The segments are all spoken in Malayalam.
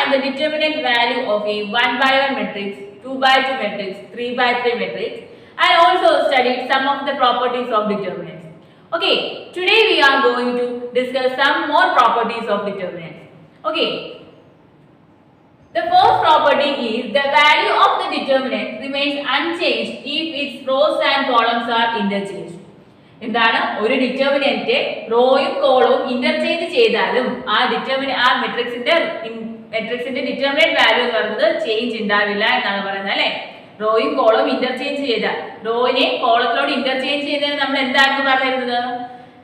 find the determinant value of a 1 by 1 matrix, 2 by 2 matrix, 3 by 3 matrix, and also studied some of the properties of determinants. Okay, today we are going to discuss some more properties of determinants. Okay, the first property is the value of the determinant remains unchanged if its rows and columns are interchanged. എന്താണ് ഒരു ഡിറ്റർമിനന്റ് റോയും കോളവും ഇന്റർചേഞ്ച് ചെയ്താലും ആ മെട്രിക്സിന്റെ ഡിറ്റർമിനന്റ് വാല്യൂ എന്ന് പറയുന്നത് ചേഞ്ച് ഉണ്ടാവില്ല എന്നാണ് പറയുന്നത് അല്ലെ. റോയും കോളവും ഇന്റർചേഞ്ച് ചെയ്താൽ റോയിനെ കോളത്തിലോട് ഇന്റർചേഞ്ച് ചെയ്തതിന് നമ്മൾ എന്തായിരുന്നു പറഞ്ഞിരുന്നത്?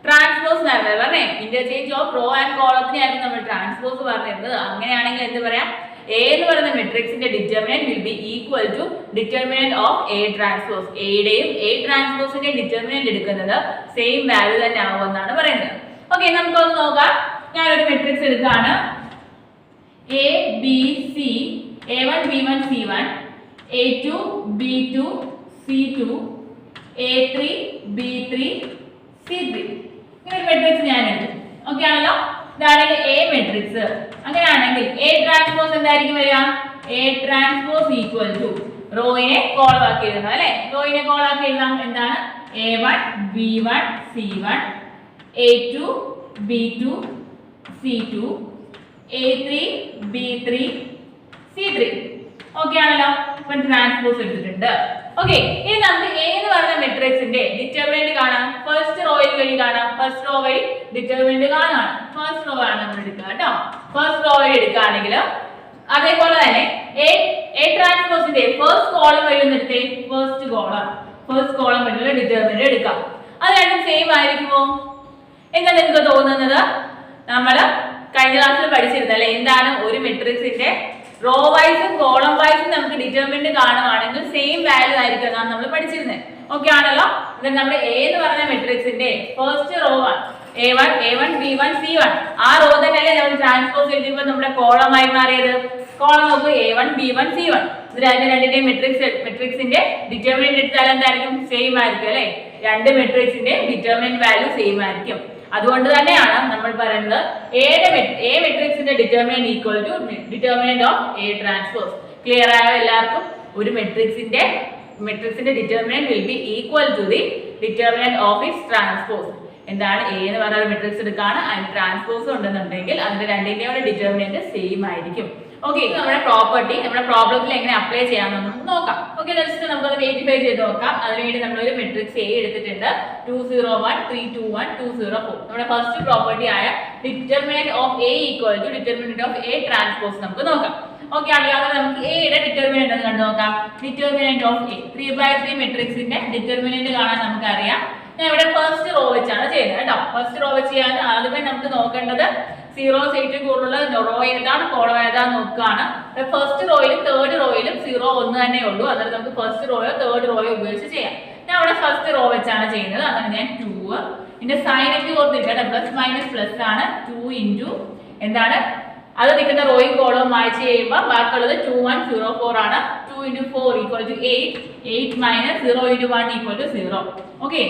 ട്രാൻസ്പോസ് എന്നാണ് പറഞ്ഞേ. ഇന്റർചേഞ്ച് ഓഫ് റോ ആൻഡ് കോളത്തിനായിരുന്നു നമ്മൾ ട്രാൻസ്പോസ് പറഞ്ഞിരുന്നത്. അങ്ങനെയാണെങ്കിൽ എന്ത് പറയാം? A എന്ന് പറയുന്ന മെട്രിക്സിന്റെ determinant will be equal to determinant of A transpose. എയുടെയും A ട്രാൻസ്പോസിന്റെയും ഡിറ്റർമിനന്റ് എടുക്കുന്നത് സെയിം വാല്യൂ തന്നെ ആവുമെന്നാണ് പറയുന്നത്. ഓക്കെ, നമുക്കൊന്ന് നോക്കാം. ഞാനൊരു മെട്രിക്സ് എടുക്കുകയാണ്. A B C A1 B1 C1 A2 B2 C2 A3 B3 C3 ഇങ്ങനെ ഒരു മെട്രിക്സ് ഞാൻ എടുത്തു. ഓക്കെ ആണല്ലോ. ഇതാണ് A മെട്രിക്സ്. അങ്ങനെയാണെങ്കിൽ A ട്രാൻസ്പോസ് എന്തായിരിക്കും വരിക? A ട്രാൻസ്പോസ് ഈക്വൽ ടു റോയിനെ കോളമാക്കി എഴുതണം അല്ലെ. റോയിനെ കോളമാക്കി എഴുതാം. എന്താണ്? A1 B1 C1 A2 B2 C2 A3 B3 C3. Okay ആണല്ലോ. ഇപ്പൊ ട്രാൻസ്പോസ് എടുത്തിട്ടുണ്ട്. ഓക്കെ, ഇനി നമുക്ക് A എന്ന് പറയുന്ന മെട്രിക്സിന്റെ ഡിറ്റർമിനന്റ് കാണാം. ഫസ്റ്റ് റോയിൽ വഴി കാണാം. ഫസ്റ്റ് റോ വഴി ഡിറ്റർമിനന്റ് കാണാം. ഫസ്റ്റ് റോ ആണ് നമ്മൾ എടുക്കുക കേട്ടോ. ഫസ്റ്റ് റോ വഴി എടുക്കുകയാണെങ്കിൽ അതേപോലെ തന്നെ A ട്രാൻസ്പോസിന്റെ ഫസ്റ്റ് കോളം വഴി എടുത്തേ. ഫസ്റ്റ് കോളം വഴിയുള്ള ഡിറ്റർമിനന്റ് എടുക്കാം. അത് രണ്ടും സെയിം ആയിരിക്കുമോ എന്താ നിങ്ങൾക്ക് തോന്നുന്നത്? നമ്മൾ കഴിഞ്ഞ ക്ലാസ്സിൽ പഠിച്ചിരുന്നല്ലേ എന്താണ് ഒരു മെട്രിക്സിന്റെ റോ വൈസും കോളം വൈസും നമുക്ക് ഡിറ്റർമിനന്റ് കാണുവാണെങ്കിൽ സെയിം വാല്യൂ ആയിരിക്കും എന്നാണ് നമ്മൾ പഠിച്ചിരുന്നത്. ഓക്കെ ആണല്ലോ. ഇത് നമ്മുടെ A എന്ന് പറഞ്ഞ മെട്രിക്സിന്റെ ഫസ്റ്റ് റോ ആണ് A1 B1 C1. ആ റോ തന്നെയല്ലേ നമ്മൾ ട്രാൻസ്പോസ് എഴുതിയപ്പോൾ നമ്മുടെ കോളമായി മാറിയത്. കോളം നോക്കൂ, A1 B1 C1. ഇത് രണ്ടിന്റെയും മെട്രിക്സിന്റെ ഡിറ്റർമിനന്റ് എടുത്താൽ എന്തായിരിക്കും? സെയിം ആയിരിക്കും അല്ലെ. രണ്ട് മെട്രിക്സിന്റെ ഡിറ്റർമിനന്റ് വാല്യൂ സെയിം ആയിരിക്കും. അതുകൊണ്ട് തന്നെയാണ് നമ്മൾ പറയുന്നത് A മെട്രിക്സിന്റെ determinant equal to determinant of A transpose. Clear ആയോ എല്ലാവർക്കും? ഒരു മെട്രിക്സിന്റെ determinant will be equal to the determinant of its transpose. എന്താണ്? A എന്ന് പറയുന്ന മെട്രിക്സ് എടുക്കാണ്, അതിന് ട്രാൻസ്പോസ് ഉണ്ടെന്നുണ്ടെങ്കിൽ അതിന്റെ രണ്ടിന്റെയും ഡിറ്റർമിനന്റ് സെയിം ആയിരിക്കും. ഓക്കെ, നമ്മുടെ പ്രോപ്പർട്ടി നമ്മുടെ പ്രോബ്ലത്തിൽ എങ്ങനെ അപ്ലൈ ചെയ്യാമെന്ന് നമുക്ക് നോക്കാം. ഓക്കെ, ജസ്റ്റ് നമുക്ക് വെരിഫൈ ചെയ്ത് നോക്കാം. അതിനുവേണ്ടി നമ്മളൊരു മെട്രിക്സ് A എടുത്തിട്ടുണ്ട്. 2 0 1 3 2 1 2 0 4. നമ്മുടെ ഫസ്റ്റ് പ്രോപ്പർട്ടി ആയ determinant of A equal to determinant of A transpose നമുക്ക് നോക്കാം. ഓക്കെ, അല്ലാതെ നമുക്ക് A യുടെ ഡിറ്റർമിനന്റ് എന്ന് കണ്ടു നോക്കാം. ഡിറ്റർമിനന്റ് ഓഫ് A 3 by 3 മെട്രിക്സിന്റെ ഡിറ്റർമിനന്റ് കാണാൻ നമുക്കറിയാം. ഞാൻ ഇവിടെ ഫസ്റ്റ് റോ വെച്ചാണ് ചെയ്യുന്നത് കേട്ടോ. ഫസ്റ്റ് റോ വെച്ച് ചെയ്യാൻ ആദ്യമേ നമുക്ക് നോക്കേണ്ടത് സീറോസ് ഏറ്റവും കൂടുതലുള്ള റോ ഏതാണ് കോളം ഏതാന്ന് നോക്കുകയാണ്. ഫസ്റ്റ് റോയിലും തേർഡ് റോയിലും 0 1 തന്നെ ഉള്ളൂ. അതായത് നമുക്ക് ഫസ്റ്റ് റോയോ തേർഡ് റോയോ ഉപയോഗിച്ച് ചെയ്യാം. ഞാൻ ഇവിടെ ഫസ്റ്റ് റോ വെച്ചാണ് ചെയ്യുന്നത്. അതാണ് ഞാൻ 2 ഇതിന്റെ സൈൻ ഒക്കെ ഓർത്തിരിക്കട്ടെ. പ്ലസ് മൈനസ് പ്ലസ് ആണ്. 2 ഇൻറ്റു എന്താണ് അത് നിൽക്കുന്ന റോയും കോളവും മാച്ച് ചെയ്യുമ്പോൾ ബാക്കിയുള്ളത് 2 1 0 4 ആണ്. 2 into 4 equal to 8. 8 minus 0 into 1 equal to 0. Okay,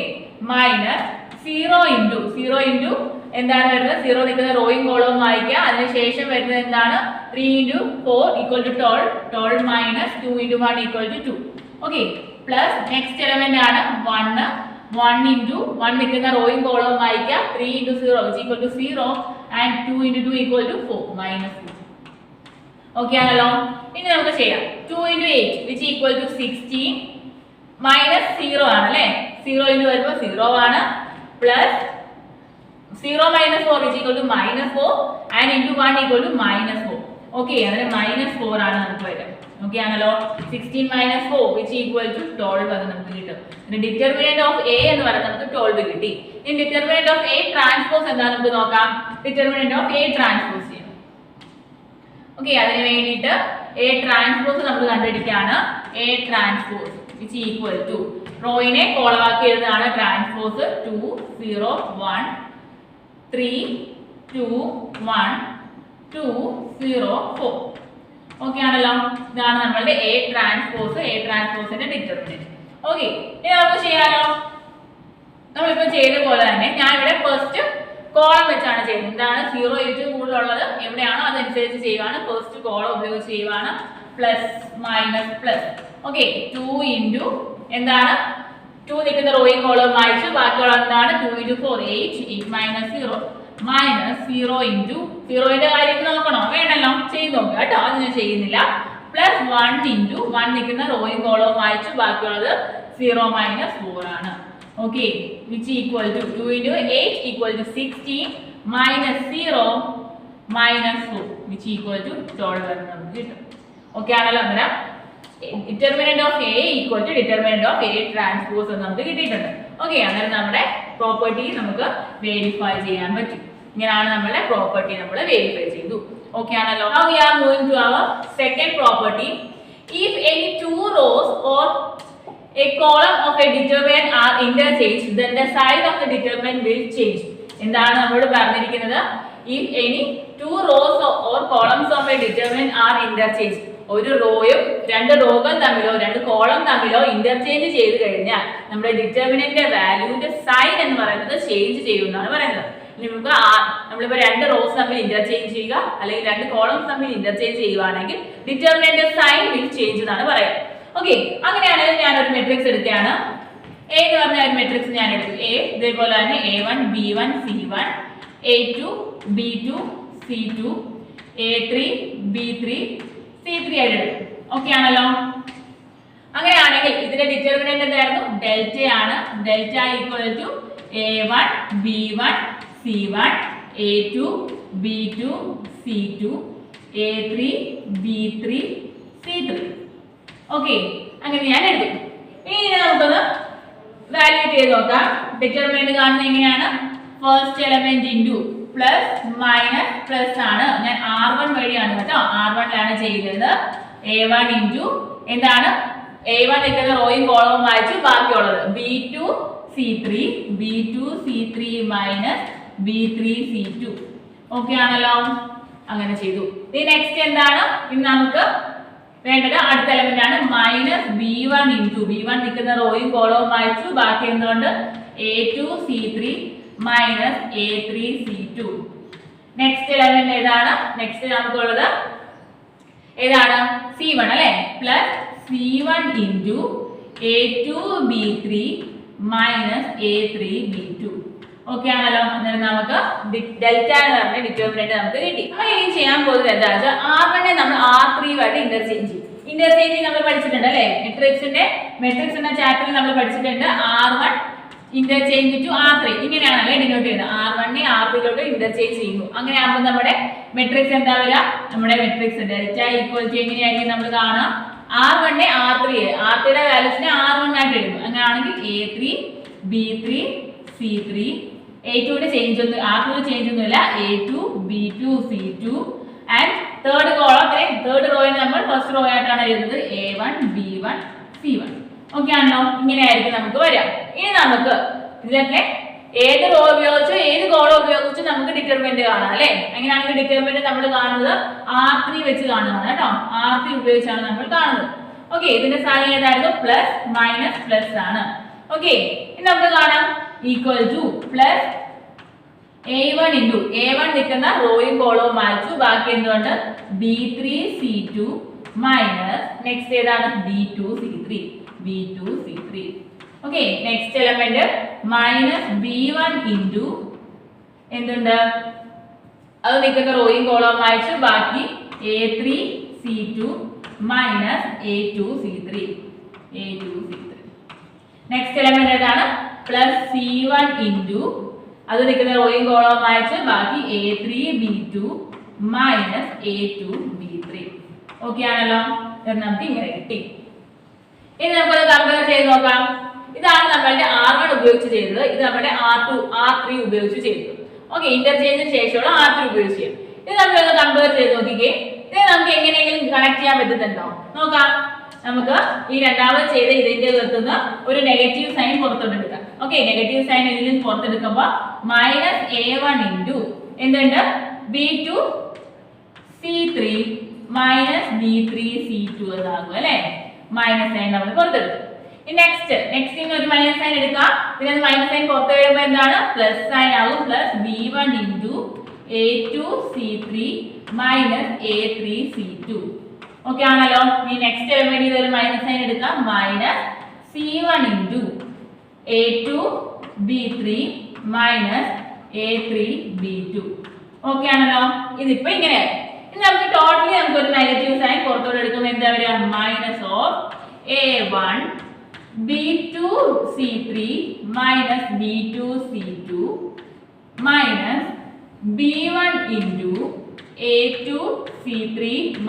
minus 0 into എന്താണ് വരുന്നത്? 0 നിൽക്കുന്ന റോയും കോളവും വായിക്കുക. അതിനുശേഷം വരുന്നത് എന്താണ്? 3 into 4 equal to 12. 12 minus 2 into 1 equal to 2. Okay, plus next element ആണ് 1. 1 into 1 നിൽക്കുന്ന റോയും കോളവും വായിക്കുക. 3 into 0 which equal to 0 and 2 into 2 equal to 4 minus 2. Okay ആണല്ലോ. ഇനി നമുക്ക് ചെയ്യാം. 2 into 8 which equal to 16 minus 0 ആണ് അല്ലേ. 0 into വരുമ്പോൾ 0 ആണ്. Plus 0 minus 4 which equal to minus 4 and into 1 equal to minus 4. Okay, അതിന് minus 4 ആണ് നമുക്ക് വരിക. ഓക്കെ ആണല്ലോ. 16 minus 4 which equal to 12 അത് നമുക്ക് കിട്ടും. ഡിറ്റർമിനന്റ് ഓഫ് A എന്ന് പറയുന്നത് നമുക്ക് 12 കിട്ടി. ഇനി ഡിറ്റർമിനന്റ് ഓഫ് A ട്രാൻസ്പോസ് എന്താണെന്ന് നമുക്ക് നോക്കാം. ഡിറ്റർമിനന്റ് ഓഫ് A ട്രാൻസ്പോസ് ചെയ്യണം. ഓക്കെ, അതിന് വേണ്ടിയിട്ട് A ട്രാൻസ്പോസ് നമ്മൾ കണ്ടുപിടിക്കുകയാണ്. A transpose which equal to റോയിനെ കോളമാക്കി എഴുതുന്നതാണ് ട്രാൻസ്പോസ്. 2 0 1 3 2 1 2 0 4. ഓക്കെ ആണല്ലോ. ഇതാണ് നമ്മളുടെ A ട്രാൻസ്പോസിന്റെ ഡിറ്റർമിനന്റ്. ഓക്കെ, ഇനി നമുക്ക് ചെയ്യാലോ. നമ്മളിപ്പോൾ ചെയ്ത പോലെ തന്നെ ഞാൻ ഇവിടെ ഫസ്റ്റ് കോളം വെച്ചാണ് ചെയ്യുന്നത്. എന്താണ് 0 ഏറ്റവും കൂടുതലുള്ളത് എവിടെയാണോ അതനുസരിച്ച് ചെയ്യുവാണ്. ഫസ്റ്റ് കോളം ഉപയോഗിച്ച് ചെയ്യുവാണ്. Plus minus plus. Okay 2 into എന്താണ് 2 നിൽക്കുന്ന റോയും കോളവും മായ്ച്ചു ബാക്കിയുള്ള എന്താണ് 2 ഇൻറ്റു 4 8 മൈനസ് 0 മൈനസ് 0 ഇൻറ്റു 0ന്റെ കാര്യം നോക്കണോ വേണമല്ലോ ചെയ്ത് നോക്കുക കേട്ടോ. അത് ഞാൻ ചെയ്യുന്നില്ല. പ്ലസ് 1 ഇൻറ്റു 1 നിൽക്കുന്ന റോയും കോളവും മായ്ച്ചു ബാക്കിയുള്ളത് 0 മൈനസ് 4 ആണ്. Okay which equal to 2 into 8 equal to 16 minus 0 minus 4 which equal to 12 എന്ന് നമുക്ക് കിട്ടും. ഓക്കെ ആണല്ലോ. അന്നേരം determinant of A equal to determinant of A transpose എന്ന് നമുക്ക് കിട്ടിയിട്ടുണ്ട്. ഓക്കെ അന്നേരം നമ്മുടെ പ്രോപ്പർട്ടി നമുക്ക് വെരിഫൈ ചെയ്യാൻ പറ്റും. ഇങ്ങനെയാണ് നമ്മുടെ പ്രോപ്പർട്ടി നമ്മൾ വെരിഫൈ ചെയ്തു. ഓക്കെ ആണല്ലോ. Now we are moving to our second property. If any two rows or a column of a determinant are interchanged, then the sign of the determinant will change. എന്താണ് നമ്മൾ പറഞ്ഞിരിക്കുന്നത്? If any two rows or columns of a determinant are interchanged, ഒരു റോയും രണ്ട് റോകൾ തമ്മിലോ രണ്ട് കോളം തമ്മിലോ ഇന്റർചേഞ്ച് ചെയ്ത് കഴിഞ്ഞാൽ നമ്മുടെ ഡിറ്റർമിനന്റ് വാല്യൂന്റെ സൈൻ എന്ന് പറയുന്നത് ചേഞ്ച് ചെയ്യുമെന്നാണ് പറയുന്നത്. നമുക്ക് നമ്മളിപ്പോ രണ്ട് റോസ് തമ്മിൽ ഇന്റർചേഞ്ച് ചെയ്യുക അല്ലെങ്കിൽ രണ്ട് കോളംസ് തമ്മിൽ ഇന്റർചേഞ്ച് ചെയ്യുവാണെങ്കിൽ ഡിറ്റർമിനന്റ് സൈൻ വിൽ ചേഞ്ച് എന്നാണ് പറയുക. ഓക്കെ അങ്ങനെയാണെങ്കിൽ ഞാൻ ഒരു മെട്രിക്സ് എടുക്കുകയാണ്. എ എന്ന് പറഞ്ഞ ഒരു മെട്രിക്സ് ഞാൻ എടുത്തു. എ ഇതേപോലെ തന്നെ A1 B1 C1 A2 B2 C2 A3 B3 C3 ആയിട്ട് എടുക്കും. ഓക്കെ ആണല്ലോ. അങ്ങനെയാണെങ്കിൽ ഇതിന്റെ ഡിറ്റർമിനന്റ് എന്തായിരുന്നു? ഡെൽറ്റ ആണ്. Delta equal to A1 B1 C1 A2 B2 C2 A3 B3 C3. Okay അങ്ങനെ ഞാൻ എടുത്തു. ഇനി നമുക്കൊന്ന് വാല്യൂറ്റ് ചെയ്ത് നോക്കാം. ഡിറ്റർമിനന്റ് കാണുന്നത് എങ്ങനെയാണ്? First element into plus minus plus ആണ്. ഞാൻ R1 വഴിയാണ് കേട്ടോ. R1ലാണ് ചെയ്യുന്നത്. A1 ഇൻറ്റു എന്താണ് A1 നിൽക്കുന്ന റോയും കോളവും വായിച്ചു ബാക്കിയുള്ളത് B2 C3 B2 C3 minus B3 C2. Okay ആണല്ലോ. അങ്ങനെ ചെയ്തു. ഇനി നെക്സ്റ്റ് എന്താണ്? ഇനി നമുക്ക് വേണ്ടത് അടുത്ത എലമെന്റ് ആണ് മൈനസ് B1 ഇൻറ്റു B1 നിൽക്കുന്ന റോയും കോളവും വായിച്ചു ബാക്കി എന്തുകൊണ്ട് A2 C3 minus A3 C2. Next element ഏതാണ്? നെക്സ്റ്റ് നമുക്കുള്ളത് ഏതാണ്? C1 അല്ലെ. Plus C1 into A2 B3 minus A3 B2. Okay ആണല്ലോ. അന്നേരം നമുക്ക് ഡെൽറ്റ എന്ന് പറഞ്ഞ ഡിറ്റർമിനന്റ് നമുക്ക് കിട്ടി. അപ്പൊ ഇനി ചെയ്യാൻ പോകുന്നത് എന്താ വെച്ചാൽ R1 നമ്മൾ R3 ആയിട്ട് ഇന്റർചേഞ്ച് ചെയ്യും. ഇന്റർചേഞ്ചിങ് നമ്മൾ പഠിച്ചിട്ടുണ്ട് അല്ലെ. മെട്രിക്സ് എന്ന ചാപ്റ്ററിൽ നമ്മൾ പഠിച്ചിട്ടുണ്ട്. R1 interchange to R3 ഇങ്ങനെയാണല്ലേ denote ചെയ്യുന്നത്. R1നെ R3യിലോട്ട് ഇന്റർചേഞ്ച് ചെയ്യുന്നു. അങ്ങനെ ആകുമ്പോൾ നമ്മുടെ മെട്രിക്സ് എന്താ വരിക? നമ്മുടെ മെട്രിക്സ് ഡെൽറ്റ ഈക്വൽ ടു എങ്ങനെയായിരിക്കും നമ്മൾ കാണാം? R1നെ R3യുടെ വാല്യൂസിനെ R1 ആയിട്ട് എഴുതും. അങ്ങനെയാണെങ്കിൽ A3 B3 C3 A2യുടെ ചേഞ്ച് ഒന്നും R2 ചേഞ്ച് ഒന്നുമില്ല. A2 B2 C2 and third column third റോയെ നമ്മൾ ഫസ്റ്റ് റോ ആയിട്ടാണ് എഴുതുന്നത്. A1 B1 C1. ഓക്കെ ആണല്ലോ. ഇങ്ങനെയായിരിക്കും നമുക്ക് വരാം. ഇനി നമുക്ക് ഇതിലൊക്കെ ഏത് റോ ഉപയോഗിച്ചോ ഏത് കോളം ഉപയോഗിച്ചോ നമുക്ക് ഡിറ്റർമിനന്റ് കാണാം അല്ലെ. അങ്ങനെയാണെങ്കിൽ ഡിറ്റർമിനന്റ് നമ്മൾ കാണുന്നത് R3 വെച്ച് കാണുന്നതാണ് കേട്ടോ. R3 ഉപയോഗിച്ചാണ് നമ്മൾ കാണുന്നത്. ഓക്കെ ഇതിന്റെ സൈൻ ഏതായിരുന്നു? പ്ലസ് മൈനസ് പ്ലസ് ആണ്. ഓക്കെ ഇനി നമുക്ക് കാണാം equal to plus A1 into A1 നിൽക്കുന്ന റോയും കോളവും മായ്ച്ചു ബാക്കി എന്തുകൊണ്ട് B3 C2 മൈനസ് നെക്സ്റ്റ് ഏതാണ്? B2 C3. Okay next element minus B1 into എന്തുണ്ട് അത് നിൽക്കുന്ന റോയും കോളവും മായ്ച്ചു ബാക്കി A3 C2 minus A2 C3. Next element ഏതാണ്? പ്ലസ് C1 ഇൻറ്റു അത് നിൽക്കുന്ന റോയും കോളവും മായ്ച്ച് ബാക്കി A3 B2 minus A2 B3. Okay ആണല്ലോ. നമുക്ക് ഇങ്ങനെ കിട്ടി. ഇനി നമുക്കത് കമ്പയർ ചെയ്ത് നോക്കാം. ഇതാണ് നമ്മളുടെ R1 ഉപയോഗിച്ച് ചെയ്തത്. ഇത് നമ്മുടെ R3 ഉപയോഗിച്ച് ചെയ്തത്. ഓക്കെ ഇന്റർചേഞ്ചിന് ശേഷമുള്ള R3 ഉപയോഗിച്ച് ചെയ്യാം. ഇത് നമ്മളൊന്ന് കമ്പയർ ചെയ്ത് നോക്കിക്കേ. ഇത് നമുക്ക് എങ്ങനെയെങ്കിലും കണക്ട് ചെയ്യാൻ പറ്റുന്നുണ്ടോ നോക്കാം. നമുക്ക് ഈ രണ്ടാമത് ചെയ്ത ഇതിന്റെ അകത്തുനിന്ന് ഒരു നെഗറ്റീവ് സൈൻ പുറത്തെടുക്കാം. ഓക്കെ നെഗറ്റീവ് സൈൻ ഇതിൽ നിന്ന് പുറത്തെടുക്കുമ്പോൾ മൈനസ് A1 ഇൻറ്റു എന്തുണ്ട് B2 C3 minus B3 C2 എന്നാകും അല്ലെ. മൈനസ് സൈൻ നമ്മൾ പുറത്തെടുക്കും. നെക്സ്റ്റ് ഒരു മൈനസ് സൈൻ എടുക്കാം. പിന്നെ മൈനസ് സൈൻ പുറത്ത് വരുമ്പോൾ എന്താണ് പ്ലസ് സൈൻ ആകും. Plus b1 into a2c3 minus a3c2. Okay ആണല്ലോ. ഈ നെക്സ്റ്റ് എലമെന്റ് ഇതൊരു മൈനസ് സൈൻ എടുക്കാം. Minus c1 into a2b3 minus a3b2. Okay ആണല്ലോ. ഇതിപ്പോ ഇങ്ങനെയായി. ഇനി നമുക്ക് ടോട്ടലി നമുക്ക് ഒരു നെഗറ്റീവ് സൈൻ പുറത്തോട്ട് എടുക്കുമ്പോൾ എന്താ വരിക? Minus of a1 b2c3 minus b2c2 minus b1 into a2c3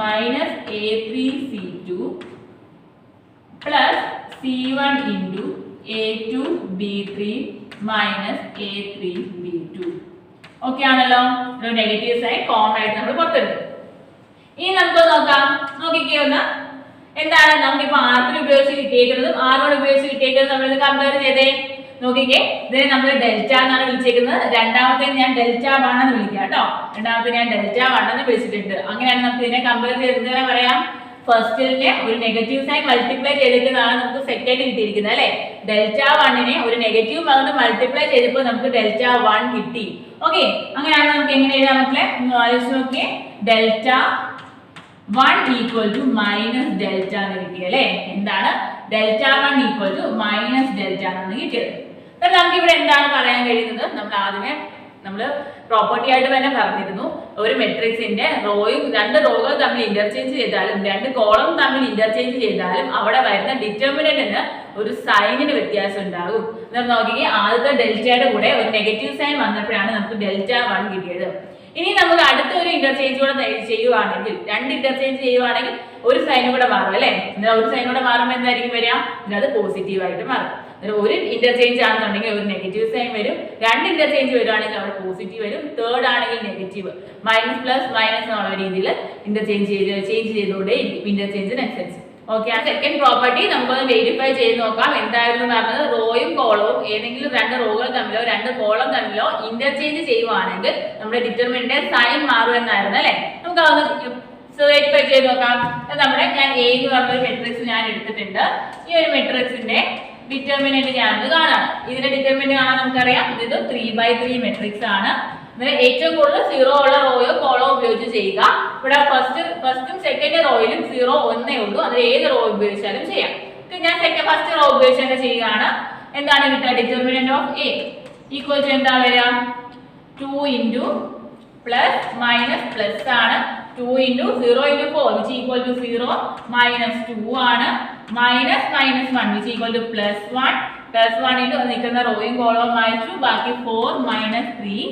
minus a3c2 plus c1 into a2b3 minus a3b2. Okay ആണല്ലോ. ഒരു നെഗറ്റീവ് സൈൻ കോമൺ ആയിട്ട് നമ്മൾ പുറത്തെടുക്കും. ഇനി നമുക്ക് നോക്കാം. നോക്കിക്കേ ഒന്ന്. എന്താണ് നമുക്കിപ്പോ R3 ഉപയോഗിച്ച് കിട്ടിയേക്കുന്നതും R1 ഉപയോഗിച്ച് കിട്ടിയേക്കുന്നതും നമ്മൾ ഇത് കമ്പയർ ചെയ്തേ. നോക്കിക്കേ, ഇതിനെ നമ്മൾ ഡെൽറ്റ എന്നാണ് വിളിച്ചേക്കുന്നത്. രണ്ടാമത്തെ ഞാൻ ഡെൽറ്റ 1 എന്ന് വിളിക്കാം കേട്ടോ. രണ്ടാമത്തെ ഞാൻ ഡെൽറ്റ 1 എന്ന് വിളിച്ചിട്ടുണ്ട്. അങ്ങനെയാണ് നമുക്ക് ഇതിനെ കമ്പയർ ചെയ്ത് പറയാം. ഫസ്റ്റിനെ ഒരു നെഗറ്റീവ് സൈൻ മൾട്ടിപ്ലൈ ചെയ്തിരിക്കുന്നതാണ് നമുക്ക് സെക്കൻഡ് കിട്ടിയിരിക്കുന്നത് അല്ലെ. ഡെൽറ്റ 1നെ ഒരു നെഗറ്റീവ് കൊണ്ട് മൾട്ടിപ്ലൈ ചെയ്തപ്പോൾ നമുക്ക് ഡെൽറ്റ 1 കിട്ടി. ഓക്കെ, അങ്ങനെയാണ് നമുക്ക് എങ്ങനെ എഴുതാൻ മക്കളെ? ആലോചിച്ച് നോക്കിയേ. Delta 1 equal to minus delta എന്ന് കിട്ടി അല്ലെ. എന്താണ്? Delta 1 equal to minus delta എന്നാണ് കിട്ടിയത്. അപ്പോൾ നമുക്ക് ഇവിടെ എന്താണ് പറയാൻ കഴിയുന്നത്? നമ്മൾ ആദ്യമേ പ്രോപ്പർട്ടി ആയിട്ട് തന്നെ പറഞ്ഞിരുന്നു. ഒരു മെട്രിക്സിന്റെ റോയും രണ്ട് റോകൾ തമ്മിൽ ഇന്റർചേഞ്ച് ചെയ്താലും രണ്ട് കോളം തമ്മിൽ ഇന്റർചേഞ്ച് ചെയ്താലും അവിടെ വരുന്ന ഡിറ്റർമിനന്റിന് ഒരു സൈനിന് വ്യത്യാസം ഉണ്ടാകും. നോക്കിക്കേ, ആദ്യത്തെ ഡെൽറ്റയുടെ കൂടെ ഒരു നെഗറ്റീവ് സൈൻ വന്നപ്പോഴാണ് നമുക്ക് ഡെൽറ്റ 1 കിട്ടിയത്. ഇനി നമുക്ക് അടുത്ത ഒരു ഇന്റർചേഞ്ച് കൂടെ ചെയ്യുവാണെങ്കിൽ, രണ്ട് ഇന്റർചേഞ്ച് ചെയ്യുവാണെങ്കിൽ ഒരു സൈനും കൂടെ മാറും അല്ലെ. ഒരു സൈനും കൂടെ മാറുമ്പോൾ എന്തായിരിക്കും വരിക? അത് പോസിറ്റീവ് ആയിട്ട് മാറും. ഒരു ഇന്റർചേഞ്ച് ആണെന്നുണ്ടെങ്കിൽ ഒരു നെഗറ്റീവ് സൈൻ വരും. രണ്ട് ഇന്റർചേഞ്ച് വരുവാണെങ്കിൽ അവിടെ പോസിറ്റീവ് വരും. തേർഡ് ആണെങ്കിൽ നെഗറ്റീവ്. മൈനസ് പ്ലസ് മൈനസ് എന്നുള്ള രീതിയിൽ ചേഞ്ച് ചെയ്തുകൊണ്ടേ ഇരിക്കും ഇന്റർചേഞ്ചിനനുസരിച്ച്. ഓക്കെ, ആ സെക്കൻഡ് പ്രോപ്പർട്ടി നമുക്കൊന്ന് വെരിഫൈ ചെയ്ത് നോക്കാം. എന്തായിരുന്നു പറഞ്ഞത്? റോയും കോളവും ഏതെങ്കിലും രണ്ട് റോകൾ തമ്മിലോ രണ്ട് കോളം തമ്മിലോ ഇന്റർചേഞ്ച് ചെയ്യുവാണെങ്കിൽ നമ്മുടെ ഡിറ്റർമിനന്റ് സൈൻ മാറും എന്നായിരുന്നു അല്ലെ. നമുക്ക് അതൊന്ന് വെരിഫൈ ചെയ്ത് നോക്കാം. ഞാൻ എ എന്ന് പറഞ്ഞൊരു മെട്രിക്സ് ഞാൻ എടുത്തിട്ടുണ്ട്. ഈ ഒരു മെട്രിക്സിന്റെ ഡിറ്റർമിനന്റ് ഞാനത് കാണാം. ഇതിന്റെ ഡിറ്റർമിനന്റ് കാണാൻ നമുക്കറിയാം. ഇത് 3/3 മെട്രിക്സ് ആണ്. ഏറ്റവും കൂടുതൽ 0 ഉള്ള റോയോ കോളോ ഉപയോഗിച്ച് ചെയ്യുക. ഇവിടെ ഫസ്റ്റും സെക്കൻഡ് റോയിലും 0 ഒന്നേ ഉള്ളൂ. അത് ഏത് റോ ഉപയോഗിച്ചാലും ചെയ്യാം. ഞാൻ ഫസ്റ്റ് റോ ഉപയോഗിച്ച് തന്നെ ചെയ്യുകയാണ്. എന്താണ് കിട്ടുക? Determinant of A equal to എന്താ വരിക? 2 ഇൻറ്റു പ്ലസ് മൈനസ് പ്ലസ് ആണ്. 2 into 0 into 4 which equal to 0 minus 2 ആണ്. Minus minus 1 which equal to plus 1 plus 1 into നിൽക്കുന്ന റോയും കോളവും വായിച്ചു. ബാക്കി 4 മൈനസ് 3.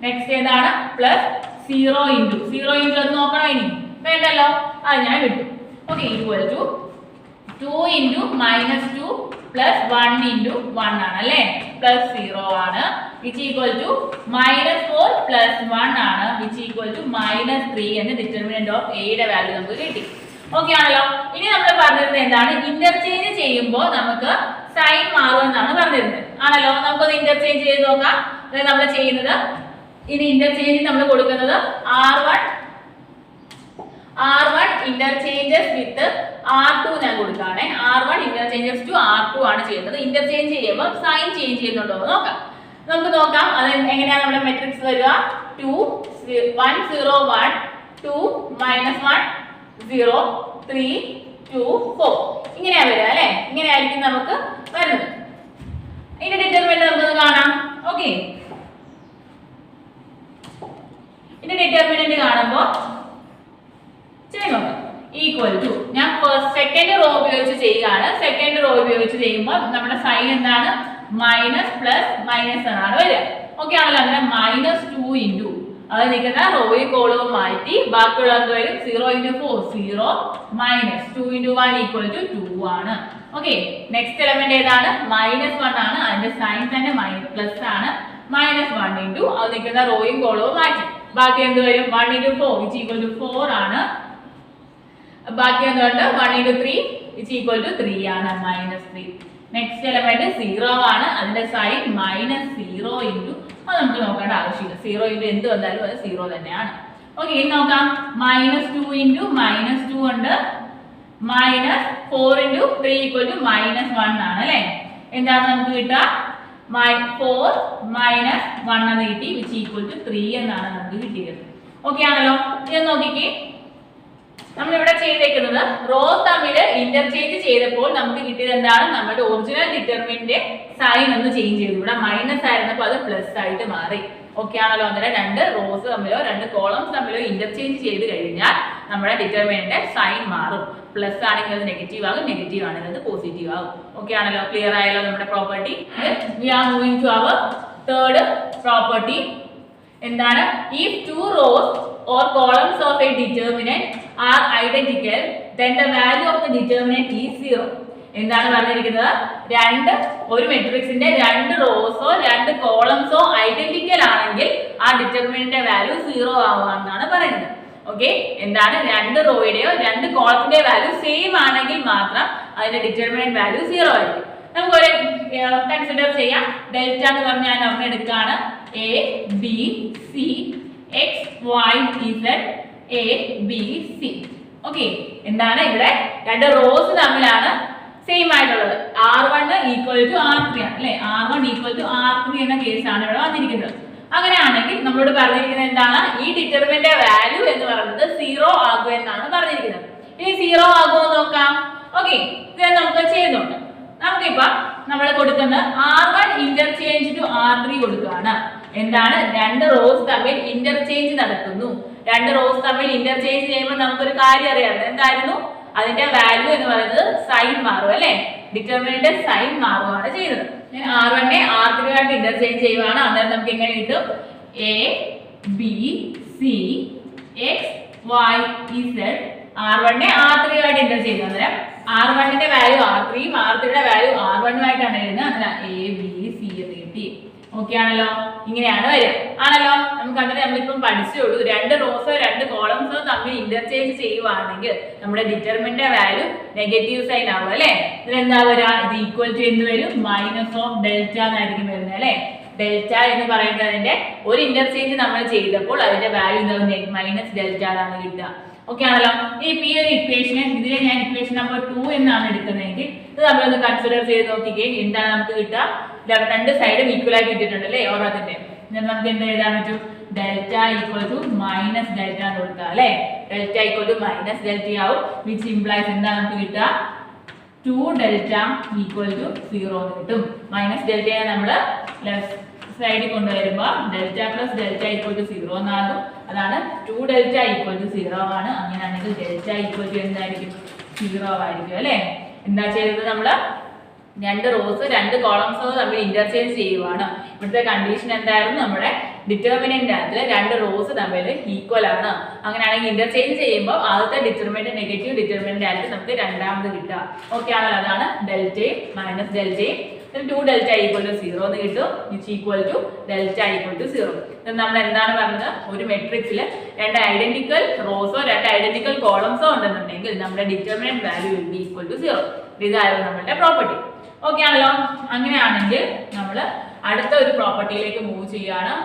നെക്സ്റ്റ് ഏതാണ്? പ്ലസ് 0 ഇൻറ്റു അത് നോക്കണം. ഇനി വേണ്ടല്ലോ, അത് ഞാൻ വിട്ടു. Okay, equal to 2 into minus 2 plus 1 into 1 ആണ് അല്ലേ. പ്ലസ് 0 ആണ് which equal to minus 4 plus 1 ആണ് വിച്ച് ഈക്വൽ ടു മൈനസ് 3 എന്ന് ഡിറ്റർമിനന്റ് ഓഫ് എയുടെ വാല്യൂ നമുക്ക് കിട്ടി. ഓക്കെ ആണല്ലോ. ഇനി നമ്മൾ പറഞ്ഞിരുന്നത് എന്താണ്? ഇന്റർചേഞ്ച് ചെയ്യുമ്പോൾ നമുക്ക് സൈൻ മാറുമെന്നാണ് പറഞ്ഞിരുന്നത് ആണല്ലോ. നമുക്കത് ഇന്റർചേഞ്ച് ചെയ്ത് നോക്കാം. അതായത് നമ്മൾ ചെയ്യുന്നത് ഇനി ഇന്റർചേഞ്ച് നമ്മൾ കൊടുക്കുന്നത് R1 ഇന്റർചേഞ്ചസ് വിത്ത് R2 ഞാൻ കൊടുക്കുകയാണെ. R1 ഇന്റർചേഞ്ചസ് ടു R2 ആണ് ചെയ്യുന്നത്. ഇന്റർചേഞ്ച് ചെയ്യുമ്പോൾ സൈൻ ചേഞ്ച് ചെയ്യുന്നുണ്ടോ എന്ന് നോക്കാം. നമുക്ക് നോക്കാം അത് എങ്ങനെയാണ് നമ്മുടെ മെട്രിക്സ് വരിക. 2 1 0 1 2 -1 0 3 2 4 ഇങ്ങനെയാണ് വരിക അല്ലെ. ഇങ്ങനെയായിരിക്കും നമുക്ക് വരുന്നത്. ഇതിന്റെ ഡിറ്റർമിനന്റ് നമുക്കൊന്ന് കാണാം. ഓക്കെ, ഇതിന്റെ ഡിറ്റർമിനന്റ് കാണുമ്പോൾ ഈക്വൽ ടു ഞാൻ സെക്കൻഡ് റോ ഉപയോഗിച്ച് ചെയ്യുകയാണ്. സെക്കൻഡ് റോ ഉപയോഗിച്ച് ചെയ്യുമ്പോൾ നമ്മുടെ സൈൻ എന്താണ്? മൈനസ് പ്ലസ് മൈനസ് എന്നാണ് വരിക. ഓക്കെ ആണല്ലോ. അങ്ങനെ -2 ഇൻറ്റു അത് നിൽക്കുന്ന റോയും കോളവും മാറ്റി ബാക്കിയുള്ള എന്ത് വരും? 0 into 4 0 minus 2 into 1 equal to 2 ആണ്. ഓക്കെ, നെക്സ്റ്റ് എലമെന്റ് ഏതാണ്? -1 ആണ്. അതിന്റെ സൈൻ തന്നെ പ്ലസ് ആണ്. -1 ഇൻറ്റു അത് നിൽക്കുന്ന റോയും കോളവും മാറ്റി ബാക്കി എന്ത് വരും? 1 ഇൻറ്റു 4 വിച്ച് ഈക്വൽ ടു 4 ആണ്. ബാക്കി എന്തുണ്ട്? 1 ഇൻറ്റു 3 വിച്ച് ഈക്വൽ ടു 3 ആണ്. -3. നെക്സ്റ്റ് എലമെന്റ് 0 ആണ്. അതിന്റെ സൈൻ -0 ഇൻറ്റു അത് നമുക്ക് നോക്കേണ്ട ആവശ്യമില്ല. 0 ഇൻറ്റു എന്ത് വന്നാലും അത് 0 തന്നെയാണ്. ഓക്കെ, ഇനി നോക്കാം. -2 ഇൻറ്റു -2 ഉണ്ട്. മൈനസ് 4 ഇൻറ്റു 3 ഈക്വൽ ടു -1 ആണ് അല്ലേ. എന്താണ് നമുക്ക് കിട്ടുക? 4 മൈനസ് 1 എന്ന് കിട്ടി, വിച്ച് ഈക്വൽ ടു 3 എന്നാണ് നമുക്ക് കിട്ടിയത്. ഓക്കെ ആണല്ലോ. ഇത് നോക്കിക്കേ, നമ്മളിവിടെ ചെയ്തേക്കുന്നത് റോസ് തമ്മിൽ ഇന്റർചേഞ്ച് ചെയ്തപ്പോൾ നമുക്ക് കിട്ടിയത് എന്താണ്? നമ്മുടെ ഒറിജിനൽ ഡിറ്റർമിനന്റ് സൈൻ ഒന്ന് ചേഞ്ച് ചെയ്തു. ഇവിടെ മൈനസ് ആയിരുന്നപ്പോൾ അത് പ്ലസ് ആയിട്ട് മാറി. ഓക്കെ ആണല്ലോ. അന്നേരം രണ്ട് റോസ് തമ്മിലോ രണ്ട് കോളംസ് തമ്മിലോ ഇന്റർചേഞ്ച് ചെയ്ത് കഴിഞ്ഞാൽ നമ്മുടെ ഡിറ്റർമിനന്റ് സൈൻ മാറും. പ്ലസ് ആണെങ്കിൽ അത് നെഗറ്റീവ് ആകും, നെഗറ്റീവ് ആണെങ്കിൽ അത് പോസിറ്റീവ് ആകും. ഓക്കെ ആണല്ലോ. ക്ലിയർ ആയല്ലോ നമ്മുടെ property. We are moving to our third property. എന്താണ്? If two rows or columns of a determinant are identical, then the value of the determinant is 0. എന്താണ് പറഞ്ഞിരിക്കുന്നത്? ഒരു മെട്രിക്സിന്റെ രണ്ട് റോസോ രണ്ട് കോളംസോ ഐഡന്റിക്കൽ ആണെങ്കിൽ ആ ഡിറ്റർമിനന്റിന്റെ വാല്യൂ 0 ആവുമെന്നാണ് പറയുന്നത്. ഓക്കെ, എന്താണ്? രണ്ട് റോയുടെയോ രണ്ട് കോളത്തിന്റെ വാല്യൂ സെയിം ആണെങ്കിൽ മാത്രം അതിന്റെ ഡിറ്റർമിനന്റ് വാല്യൂ 0 ആയിരിക്കും. നമുക്കൊരു കൺസിഡർ ചെയ്യാം. ഡെൽറ്റ എന്ന് പറഞ്ഞാൽ നമ്മൾ എടുക്കുകയാണ് A B C X Y Z A B C. Okay, എന്താണ്? ഇവിടെ രണ്ട് റോസ് തമ്മിലാണ് സെയിം ആയിട്ടുള്ളത്. R1 ഈക്വൽ ടു R3 ആണ് അല്ലെ. R1 ഈക്വൽ ടു R3 എന്ന കേസാണ് ഇവിടെ വന്നിരിക്കുന്നത്. അങ്ങനെയാണെങ്കിൽ നമ്മളോട് പറഞ്ഞിരിക്കുന്നത് എന്താണ്? ഈ ഡിറ്റർമിനന്റ് വാല്യൂ എന്ന് പറയുന്നത് 0 ആകും എന്നാണ് പറഞ്ഞിരിക്കുന്നത്. ഇനി 0 ആകുമോ നോക്കാം. ഓക്കെ, ഇത് നമുക്ക് ചെയ്യുന്നുണ്ട്. നമുക്കിപ്പോ നമ്മൾ കൊടുക്കുന്ന R1 ഇന്റർചേഞ്ച് ടു R3 കൊടുക്കുകയാണ്. എന്താണ്? രണ്ട് റോസ് തമ്മിൽ ഇന്റർചേഞ്ച് നടക്കുന്നു. രണ്ട് റോസ് തമ്മിൽ ഇന്റർചേഞ്ച് ചെയ്യുമ്പോൾ നമുക്കൊരു കാര്യം അറിയാം. എന്തായിരുന്നു? അതിന്റെ വാല്യൂ എന്ന് പറയുന്നത് സൈൻ മാറും അല്ലെ. ഡിറ്റർമിനന്റ് സൈൻ മാറുകയാണ് ചെയ്യുന്നത്. R1 R3 ആയിട്ട് ഇന്റർചേഞ്ച് ചെയ്യുവാണ്. അന്നേരം നമുക്ക് എങ്ങനെ കിട്ടും? A B C X Y Z. R1 R3 ആയിട്ട് ഇന്റർചേഞ്ച് ചെയ്യുന്നത്. അന്നേരം R1 value R3 R3 value R1 ആയിട്ടാണ് എഴുതുന്നത്. അന്നേരം A B C എന്ന് കിട്ടി. ഓക്കെ ആണല്ലോ. ഇങ്ങനെയാണ് വരിക ആണല്ലോ. നമുക്ക് അങ്ങനെ നമ്മളിപ്പം പഠിച്ചുള്ളൂ. രണ്ട് റോസോ രണ്ട് കോളംസോ തമ്മിൽ ഇന്റർചേഞ്ച് ചെയ്യുവാണെങ്കിൽ നമ്മുടെ ഡിറ്റർമിനന്റ് വാല്യൂ നെഗറ്റീവ് സൈൻ ആവും അല്ലെ. ഇതിലെന്താ വരിക? ഇത് ഈക്വൽ ടു എന്ത് വരും? മൈനസ് ഓഫ് ഡെൽറ്റ എന്നായിരിക്കും വരുന്നത് അല്ലെ. ഡെൽറ്റ എന്ന് പറയുന്നതിന്റെ ഒരു ഇന്റർചേഞ്ച് നമ്മൾ ചെയ്തപ്പോൾ അതിന്റെ വാല്യൂ എന്താ? മൈനസ് ഡെൽറ്റ എന്നാണ് കിട്ടുക. ഓക്കെ ആണല്ലോ. ഈ ഒരു ഇക്വേഷന് ഇതിനെ ഞാൻ ഇക്വേഷൻ നമ്പർ 2 എന്നാണ് എടുക്കുന്നതെങ്കിൽ ഇത് നമ്മളൊന്ന് കൺസിഡർ ചെയ്ത് നോക്കിക്കേ. എന്താണ് നമുക്ക് കിട്ടുക? രണ്ട് സൈഡും ഈക്വൽ ആയിട്ട് കിട്ടിയിട്ടുണ്ട് അല്ലേ ഓരോത്തിന്റെ. നമുക്ക് എന്താ എഴുതാൻ പറ്റും? Delta equal to minus delta എന്ന് കൊടുക്കുക അല്ലെ. Delta equal to minus delta ആവും, വിച്ച് ഇംപ്ലൈസ് എന്താ നമുക്ക് കിട്ടുക? 2 ഡെൽറ്റ ഈക്വൽ ടു 0 എന്ന് കിട്ടും. മൈനസ് ഡെൽറ്റയെ നമ്മൾ ലെഫ്റ്റ് സൈഡിൽ കൊണ്ടുവരുമ്പോൾ delta plus delta equal to 0 എന്നാകും. അതാണ് 2 ഡെൽറ്റ ഈക്വൽ ടു 0 ആണ്. അങ്ങനെയാണെങ്കിൽ ഡെൽറ്റ ഈക്വൽ ടു എന്തായിരിക്കും? 0 ആയിരിക്കും അല്ലെ. എന്താ ചെയ്തത്? നമ്മൾ രണ്ട് റോസ് രണ്ട് കോളംസോ തമ്മിൽ ഇന്റർചേഞ്ച് ചെയ്യുവാണ്. ഇവിടുത്തെ കണ്ടീഷൻ എന്തായിരുന്നു? നമ്മുടെ ഡിറ്റർമിനന്റ് രണ്ട് റോസ് തമ്മിൽ ഈക്വൽ ആണ്. അങ്ങനെയാണെങ്കിൽ ഇന്റർചേഞ്ച് ചെയ്യുമ്പോൾ ആദ്യത്തെ ഡിറ്റർമിനന്റ് നെഗറ്റീവ് ഡിറ്റർമിനന്റ് ആയിട്ട് നമുക്ക് രണ്ടാമത് കിട്ടുക. ഓക്കെ ആണല്ലോ. അതാണ് ഡെൽറ്റയും മൈനസ് ഡെൽറ്റയും. 2 ഡെൽറ്റ ഈക്വൽ ടു 0 എന്ന് കിട്ടും, which equal to delta equal to 0. നമ്മൾ എന്താണ് പറഞ്ഞത്? ഒരു മെട്രിക്സിൽ രണ്ട് ഐഡന്റിക്കൽ റോസോ രണ്ട് ഐഡന്റിക്കൽ കോളംസോ ഉണ്ടെന്നുണ്ടെങ്കിൽ നമ്മുടെ determinant value will be equal to 0. ഇതായിരുന്നു നമ്മുടെ പ്രോപ്പർട്ടി. ഓക്കെ ആണല്ലോ. അങ്ങനെയാണെങ്കിൽ നമ്മൾ അടുത്ത ഒരു പ്രോപ്പർട്ടിയിലേക്ക് മൂവ് ചെയ്യുകയാണ്.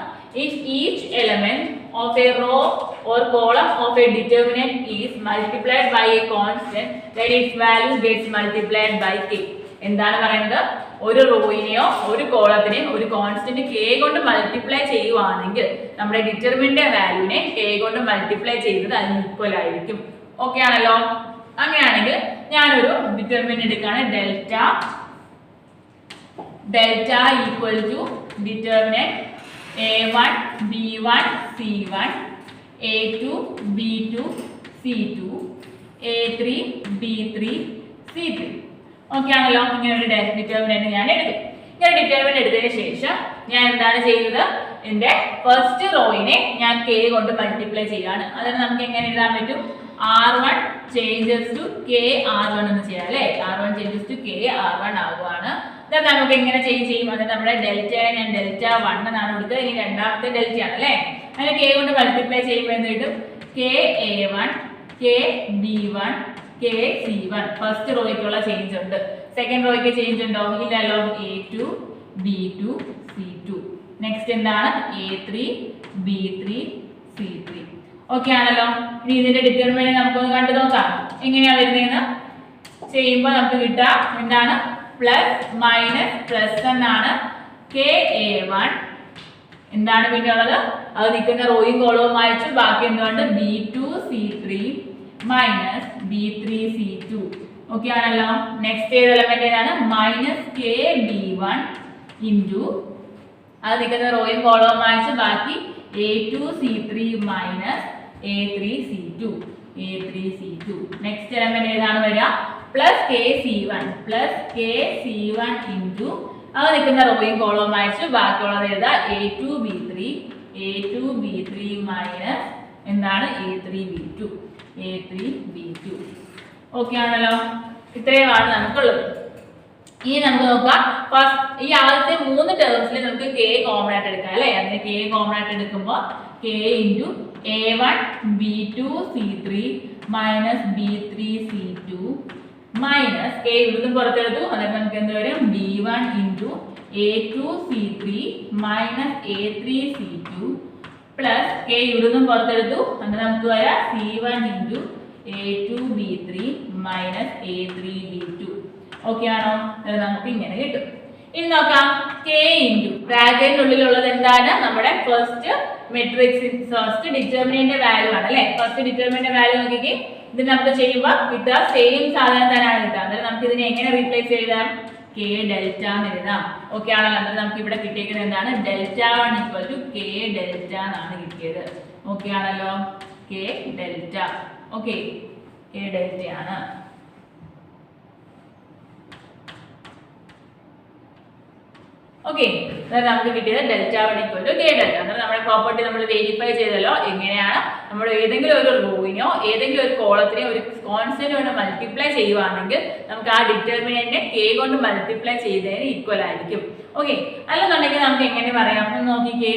If each element of a row or column of a determinant is multiplied by a constant, then its value gets multiplied by k. എന്താണ് പറയുന്നത്? ഒരു റോയിനെയോ ഒരു കോളത്തിനെയോ ഒരു കോൺസ്റ്റന്റ് k കൊണ്ട് മൾട്ടിപ്ലൈ ചെയ്യുവാണെങ്കിൽ നമ്മുടെ ഡിറ്റർമിനന്റ് വാല്യൂനെ k കൊണ്ട് മൾട്ടിപ്ലൈ ചെയ്തത് അതിന് ഈക്വൽ ആയിരിക്കും. ഓക്കെ ആണല്ലോ. അങ്ങനെയാണെങ്കിൽ ഞാനൊരു ഡിറ്റർമിനന്റ് എടുക്കുകയാണ്. Delta equal to determinant A1 B1 C1 A2 B2 C2 A3 B3 C3. Okay ആണല്ലോ. ഇങ്ങനെ ഒരു ഡിറ്റർമിനന്റ് ഞാൻ എടുത്തു. ഇങ്ങനെ ഡിറ്റർമിനന്റ് എടുത്തതിന് ശേഷം ഞാൻ എന്താണ് ചെയ്യുന്നത്? എൻ്റെ ഫസ്റ്റ് റോയിനെ ഞാൻ k കൊണ്ട് മൾട്ടിപ്ലൈ ചെയ്യാണ്. അതിന് നമുക്ക് എങ്ങനെ എഴുതാൻ പറ്റും? R1 changes to k R1 എന്ന് ചെയ്യാം അല്ലേ. R1 changes to k R1 ആവുകയാണ്. ഇത് നമുക്ക് എങ്ങനെ ചേഞ്ച് ചെയ്യും? അത് നമ്മുടെ ഡെൽറ്റയെ ഞാൻ ഡെൽറ്റ 1 എന്നാണ് കൊടുത്തത്. ഇനി രണ്ടാമത്തെ ഡെൽറ്റ ആണ് അല്ലേ. അങ്ങനെ k കൊണ്ട് മൾട്ടിപ്ലൈ ചെയ്യുമ്പോൾ എന്ത് കിട്ടും? k A1 k B1 k C1. First റോയ്ക്കുള്ള ചേഞ്ച് ഉണ്ട്. സെക്കൻഡ് റോയ്ക്ക് ചേഞ്ച് ഉണ്ടോ? ഇല്ലല്ലോ. A2 B2 C2. നെക്സ്റ്റ് എന്താണ്? A3 B3 C3. ഓക്കെ ആണല്ലോ. ഇനി ഇതിന്റെ ഡിറ്റർമിനന്റ് നമുക്കൊന്ന് കണ്ടു നോക്കാം. എങ്ങനെയാ വരുന്നതെന്ന് ചെയ്യുമ്പോൾ നമുക്ക് കിട്ടുക എന്താണ് പ്ലസ് മൈനസ് പ്ലസ് എന്നാണ് KA1 എന്താണ് പിന്നെ ഉള്ളത് അത് നിൽക്കുന്ന റോയും കോളവും വായിച്ചു ബാക്കി എന്തുകൊണ്ട് B2C3 മൈനസ് B3C2 ഓക്കെ ആണല്ലോ നെക്സ്റ്റ് ഏത് എലമെന്റ് ഏതാണ് മൈനസ് KB1 ഇൻറ്റു അത് നിൽക്കുന്ന റോയും കോളവും വായിച്ചു ബാക്കി A2C3 minus A3C2 next element ഏതാണ് വരിക പ്ലസ് KC1 ഇൻറ്റു അത് നിൽക്കുന്ന റോയും കോളവും വായിച്ചു ബാക്കിയുള്ളത് എഴുതാ A2B3 മൈനസ് എന്താണ് A3B2 ഓക്കെ ആണല്ലോ ഇത്രയുമാണ് നമുക്കുള്ളത് ഇനി നമുക്ക് നോക്കാം ഫസ്റ്റ് ഈ ആദ്യത്തെ 3 ടേംസിൽ നമുക്ക് K കോമൺ ആയിട്ട് എടുക്കാം അല്ലേ അതിന് K കോമൺ ആയിട്ട് എടുക്കുമ്പോൾ K into A1 B2C3 minus B3C2 minus K ഇവിടുന്ന് പുറത്തെടുത്തു അതായത് നമുക്ക് എന്ത് വരും B1 into A2C3 minus A3C2 plus K ഇവിടുന്ന് പുറത്തെടുത്തു അതായത് നമുക്ക് വരാം C1 into A2B3 minus A3B2 okay ആണോ അത് നമുക്ക് ഇങ്ങനെ കിട്ടും ഇനി നോക്കാം K ഇൻറ്റു ബ്രാക്കറ്റിനുള്ളിലുള്ളത് എന്താണ് നമ്മുടെ first matrix first determinant value ആണ് അല്ലേ ഫസ്റ്റ് ഡിറ്റർമിനന്റ് വാല്യൂ നോക്കിക്കേ ഇത് നമുക്ക് ചെയ്യുമ്പോൾ കിട്ടുക സെയിം സാധനം തന്നെയാണ് കിട്ടുക അതായത് നമുക്ക് ഇതിനെ എങ്ങനെ റീപ്ലേസ് ചെയ്താൽ K ഡെൽറ്റ എന്ന് എഴുതാം ഓക്കെ ആണല്ലോ അതായത് നമുക്ക് ഇവിടെ കിട്ടിയിരിക്കുന്നത് എന്താണ് Δ1 = K ഡെൽറ്റ എന്നാണ് കിട്ടിയത് ഓക്കെ ആണല്ലോ K ഡെൽറ്റ ഓക്കെ K ഡെൽറ്റയാണ് ഓക്കെ അതായത് നമുക്ക് കിട്ടിയത് Δ1 = K ഡെൽറ്റ അതായത് നമ്മുടെ പ്രോപ്പർട്ടി നമ്മൾ വെരിഫൈ ചെയ്തല്ലോ എങ്ങനെയാണ് നമ്മൾ ഏതെങ്കിലും ഒരു റോയിനോ ഏതെങ്കിലും ഒരു കോളത്തിനെ ഒരു കോൺസ്റ്റന്റ് കൊണ്ട് മൾട്ടിപ്ലൈ ചെയ്യുവാണെങ്കിൽ നമുക്ക് ആ ഡിറ്റർമിനന്റിനെ K കൊണ്ട് മൾട്ടിപ്ലൈ ചെയ്തതിന് ഈക്വൽ ആയിരിക്കും ഓക്കെ അല്ലെന്നുണ്ടെങ്കിൽ നമുക്ക് എങ്ങനെ പറയാം ഒന്ന് നോക്കിക്കേ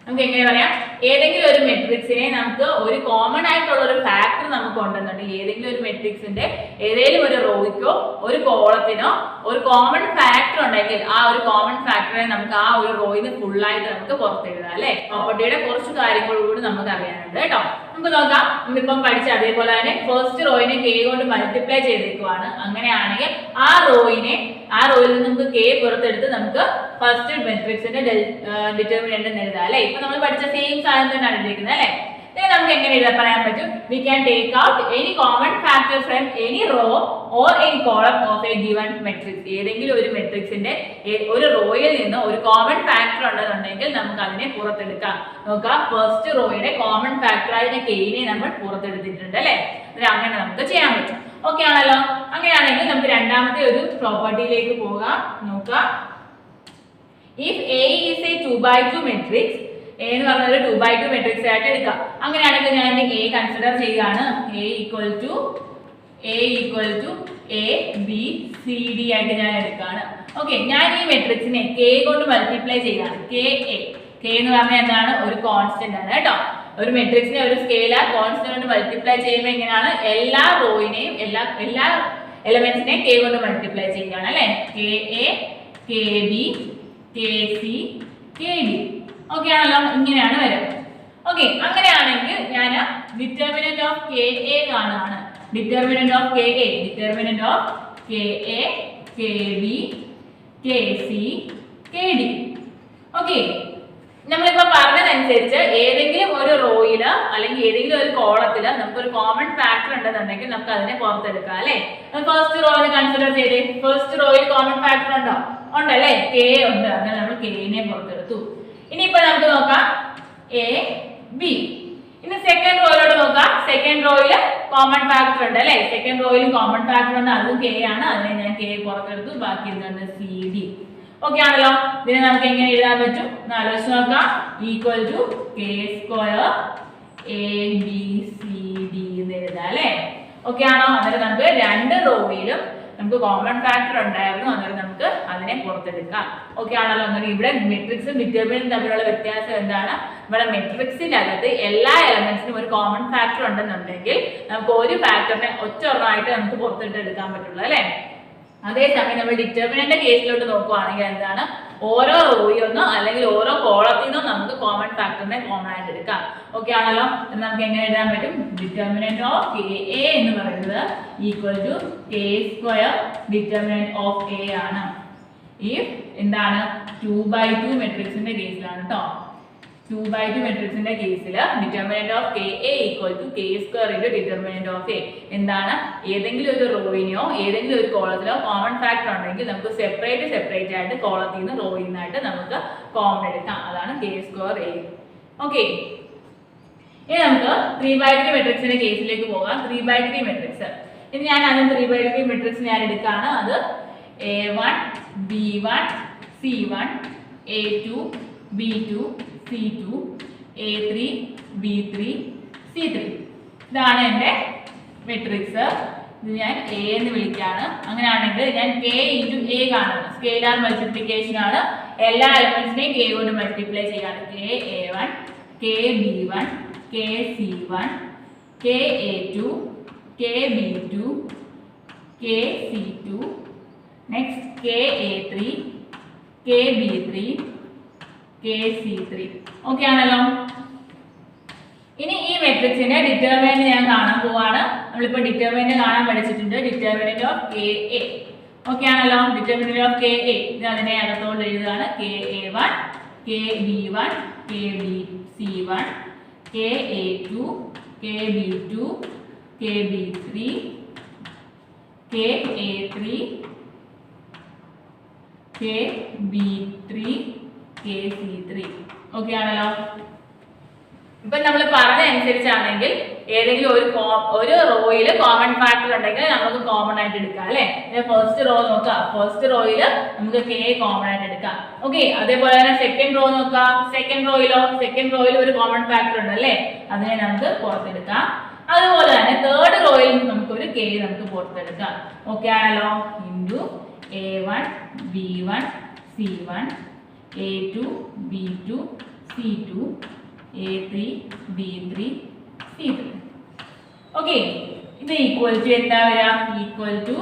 നമുക്ക് എങ്ങനെ പറയാം ഏതെങ്കിലും ഒരു മെട്രിക്സിനെ നമുക്ക് ഒരു കോമൺ ആയിട്ടുള്ള ഒരു ഫാക്ടർ നമുക്ക് ഉണ്ടെന്നുണ്ടെങ്കിൽ ഏതെങ്കിലും ഒരു മെട്രിക്സിന്റെ ഏതെങ്കിലും ഒരു റോയ്ക്കോ ഒരു കോളത്തിനോ ഒരു കോമൺ ഫാക്ടർ ഉണ്ടെങ്കിൽ ആ ഒരു കോമൺ ഫാക്ടറെ നമുക്ക് ആ ഒരു റോയിന് ഫുൾ ആയിട്ട് നമുക്ക് പുറത്തെഴുതാം അല്ലെ പ്രോപ്പർട്ടിയുടെ കുറച്ച് കാര്യങ്ങളോട് നമുക്ക് അറിയാനുണ്ട് കേട്ടോ നമുക്ക് നോക്കാം നമ്മളിപ്പം പഠിച്ച അതേപോലെ തന്നെ ഫസ്റ്റ് റോയിനെ K കൊണ്ട് മൾട്ടിപ്ലൈ ചെയ്തേക്കുവാണ് അങ്ങനെയാണെങ്കിൽ ആ റോയിൽ നിന്ന് നമുക്ക് K പുറത്തെടുത്ത് നമുക്ക് ഫസ്റ്റ് മെട്രിക്സിന്റെ ഡിറ്റർമിനന്റ് എഴുതാം അല്ലെ ഇപ്പൊ നമ്മൾ പഠിച്ച സെയിം സാധനം തന്നെയാണ് എഴുതിയിരിക്കുന്നത് അല്ലെ ഇതിനെ നമുക്ക് എങ്ങനെ എഴുതാൻ പറയാൻ പറ്റും we can take out any common factor from any row or any column of a given matrix ഏതെങ്കിലും ഒരു മെട്രിക്സിന്റെ ഒരു റോയിൽ നിന്ന് ഒരു കോമൺ ഫാക്ടർ ഉണ്ടെന്നുണ്ടെങ്കിൽ നമുക്ക് അതിനെ പുറത്തെടുക്കാം നോക്കാം ഫസ്റ്റ് റോയുടെ കോമൺ ഫാക്ടർ ആയിട്ട് Kനെ നമ്മൾ പുറത്തെടുത്തിട്ടുണ്ട് അല്ലെ അങ്ങനെ നമുക്ക് ചെയ്യാൻ പറ്റും ഓക്കെ ആണല്ലോ അങ്ങനെയാണെങ്കിൽ നമുക്ക് രണ്ടാമത്തെ ഒരു പ്രോപ്പർട്ടിയിലേക്ക് പോകാം നോക്കാം if A is a 2x2 matrix A എന്ന് പറഞ്ഞ ഒരു 2x2 matrix ആയിട്ട് എടുക്കാം അങ്ങനെയാണെങ്കിൽ ഞാൻ A കൺസിഡർ ചെയ്യുകയാണ് A equal to A B C D ആയിട്ട് ഞാൻ എടുക്കുകയാണ് ഓക്കെ ഞാൻ ഈ മെട്രിക്സിനെ K കൊണ്ട് മൾട്ടിപ്ലൈ ചെയ്യുകയാണ് K എന്ന് പറഞ്ഞാൽ എന്താണ് ഒരു കോൺസ്റ്റന്റ് ആണ് കേട്ടോ ഒരു മെട്രിക്സിനെ ഒരു സ്കെയിലർ കോൺസ്റ്റന്റ് കൊണ്ട് മൾട്ടിപ്ലൈ ചെയ്യുമ്പോൾ എങ്ങനെയാണ് എല്ലാ റോയിനെയും എല്ലാ എലമെന്റ്സിനെയും K കൊണ്ട് മൾട്ടിപ്ലൈ ചെയ്യുകയാണ് അല്ലേ KA KB KC KD okay ആണല്ലോ ഇങ്ങനെയാണ് വരിക ഓക്കെ അങ്ങനെയാണെങ്കിൽ ഞാൻ ഡിറ്റർമിനന്റ് ഓഫ് KA കാണുകയാണ് determinant of KA KB KC KD okay നമ്മളിപ്പോ പറഞ്ഞതനുസരിച്ച് ഏതെങ്കിലും ഒരു റോയില് അല്ലെങ്കിൽ ഏതെങ്കിലും ഒരു കോളത്തില് നമുക്കൊരു കോമൺ ഫാക്ടർ ഉണ്ടെന്നുണ്ടെങ്കിൽ നമുക്ക് അതിനെ പുറത്തെടുക്കാം അല്ലെ ഫസ്റ്റ് റോയിൽ കൺസിഡർ ചെയ്തേ ഫസ്റ്റ് റോയിൽ കോമൺ ഫാക്ടർ ഉണ്ടോ ഉണ്ടല്ലേ K ഉണ്ട് അങ്ങനെ നമ്മൾ Kനെ പുറത്തെടുത്തു ഇനിയിപ്പോ നമുക്ക് നോക്കാം A B ഇനി സെക്കൻഡ് റോയിലോട്ട് നോക്കാം സെക്കൻഡ് റോയില് കോമൺ ഫാക്ടർ ഉണ്ട് അല്ലെ സെക്കൻഡ് റോയിലും കോമൺ ഫാക്ടർ ഉണ്ട് അതും K ആണ് അതിനെ ഞാൻ K പുറത്തെടുത്തു ബാക്കി എന്താണ് CD ഓക്കെ ആണല്ലോ ഇതിനെ നമുക്ക് എങ്ങനെ എഴുതാൻ പറ്റും ആലോചിച്ച് നോക്കാം ഈക്വൽ ടു K² ABCD എന്ന് എഴുതാം അല്ലെ ഓക്കെ ആണോ അന്നേരം നമുക്ക് രണ്ട് റോയിലും നമുക്ക് കോമൺ ഫാക്ടർ ഉണ്ടായിരുന്നു അന്നേരം നമുക്ക് അതിനെ പുറത്തെടുക്കാം ഓക്കെ ആണല്ലോ അന്നേരം ഇവിടെ മെട്രിക്സും ഡിറ്റർമിനന്റും തമ്മിലുള്ള വ്യത്യാസം എന്താണ് നമ്മുടെ മെട്രിക്സിനകത്ത് എല്ലാ എലമെന്റ്സിനും ഒരു കോമൺ ഫാക്ടർ ഉണ്ടെന്നുണ്ടെങ്കിൽ നമുക്ക് ഒരു ഫാക്ടറിനെ ഒറ്റൊരെണ്ണമായിട്ട് നമുക്ക് പുറത്തെടുക്കാൻ പറ്റുള്ളൂ അല്ലെ അതേസമയം നമ്മൾ ഡിറ്റർമിനന്റ് കേസിലോട്ട് നോക്കുവാണെങ്കിൽ എന്താണ് ഓരോ റോയിൽ നിന്നോ അല്ലെങ്കിൽ ഓരോ കോളത്തിൽ നിന്നോ നമുക്ക് കോമൺ ഫാക്ടറിനെ കോമൺ ആയിട്ട് എടുക്കാം. ഓക്കെ ആണല്ലോ? നമുക്ക് എങ്ങനെ എഴുതാൻ പറ്റും? ഡിറ്റർമിനന്റ് ഓഫ് കെ എ എന്ന് പറയുന്നത് equal to K square determinant of A ആണ്. ഇഫ് എന്താണ് 2/2 മെട്രിക്സിന്റെ കേസിലാണ് കേട്ടോ. 2/2 മെട്രിക്സിന്റെ കേസിൽ determinant of K A equal to K square into determinant of A. എന്താണ്? ഏതെങ്കിലും ഒരു റോയിനെയോ ഏതെങ്കിലും ഒരു കോളത്തിലോ കോമൺ ഫാക്ടർ ഉണ്ടെങ്കിൽ നമുക്ക് സെപ്പറേറ്റ് ആയിട്ട് കോളത്തിൽ നിന്ന് റോയിൽ നിന്നായിട്ട് നമുക്ക് കോമൺ എടുക്കാം. അതാണ് കെ സ്ക്വയർ എ. ഓക്കെ, ഇനി നമുക്ക് 3/3 മെട്രിക്സിന്റെ കേസിലേക്ക് പോകാം. 3/3 മെട്രിക്സ്. ഇനി ഞാൻ ആദ്യം 3/3 മെട്രിക്സ് ഞാൻ എടുക്കുകയാണ്. അത് A1 B1 C1 A2 B2 C2 A3 B3 C3. ഇതാണ് എൻ്റെ മെട്രിക്സ്. ഇത് ഞാൻ എ എന്ന് വിളിക്കുകയാണ്. അങ്ങനെയാണെങ്കിൽ ഞാൻ കെ ഇൻറ്റു എ കാണുന്നു. സ്കെയിലാർ മൾട്ടിപ്ലിക്കേഷൻ ആണ്. എല്ലാ എലമെന്റ്സിനെയും കെ കൊണ്ട് മൾട്ടിപ്ലൈ ചെയ്യാണ്. K A1 K B1 K C1 K A2 K B2 K C2 next K A3 K B3 K C3. Okay ആണല്ലോ? ഇനി ഈ മെട്രിക്സിന്റെ ഡിറ്റർമിനന്റ് ഞാൻ കാണാൻ പോവാണ്. നമ്മളിപ്പോൾ ഡിറ്റർമിനന്റ് കാണാൻ പഠിച്ചിട്ടുണ്ട്. Determinant of K A. Okay ആണല്ലോ? ഡിറ്റർമിനന്റ് ഓഫ് കെ എ ഇത് അതിനെ അകത്തോട്ട് എഴുതുകയാണ്. K A1 K B1 K C1 K A2 K B2 K B3 K A3 K B3 K C3. Okay ആണല്ലോ? ഇപ്പൊ നമ്മൾ പറഞ്ഞ അനുസരിച്ചാണെങ്കിൽ ഏതെങ്കിലും ഒരു റോയിൽ കോമൺ ഫാക്ടർ ഉണ്ടെങ്കിൽ നമുക്ക് കോമൺ ആയിട്ട് എടുക്കാം അല്ലെ. ഫസ്റ്റ് റോ നോക്കാം. ഫസ്റ്റ് റോയിൽ നമുക്ക് കെ കോമൺ ആയിട്ട് എടുക്കാം. ഓക്കെ, അതേപോലെ തന്നെ സെക്കൻഡ് റോ നോക്കാം. സെക്കൻഡ് റോയിൽ ഒരു കോമൺ ഫാക്ടർ ഉണ്ട് അല്ലേ, അതിനെ നമുക്ക് പുറത്തെടുക്കാം. അതുപോലെ തന്നെ തേർഡ് റോയിൽ നമുക്ക് ഒരു കെ നമുക്ക് പുറത്തെടുക്കാം. ഓക്കെ ആണല്ലോ? Into A1 B1 C1 A2 B2 C2 A3 B3 C3. Okay, ഇത് ഈക്വൽ ടു എന്താ വരിക? Equal to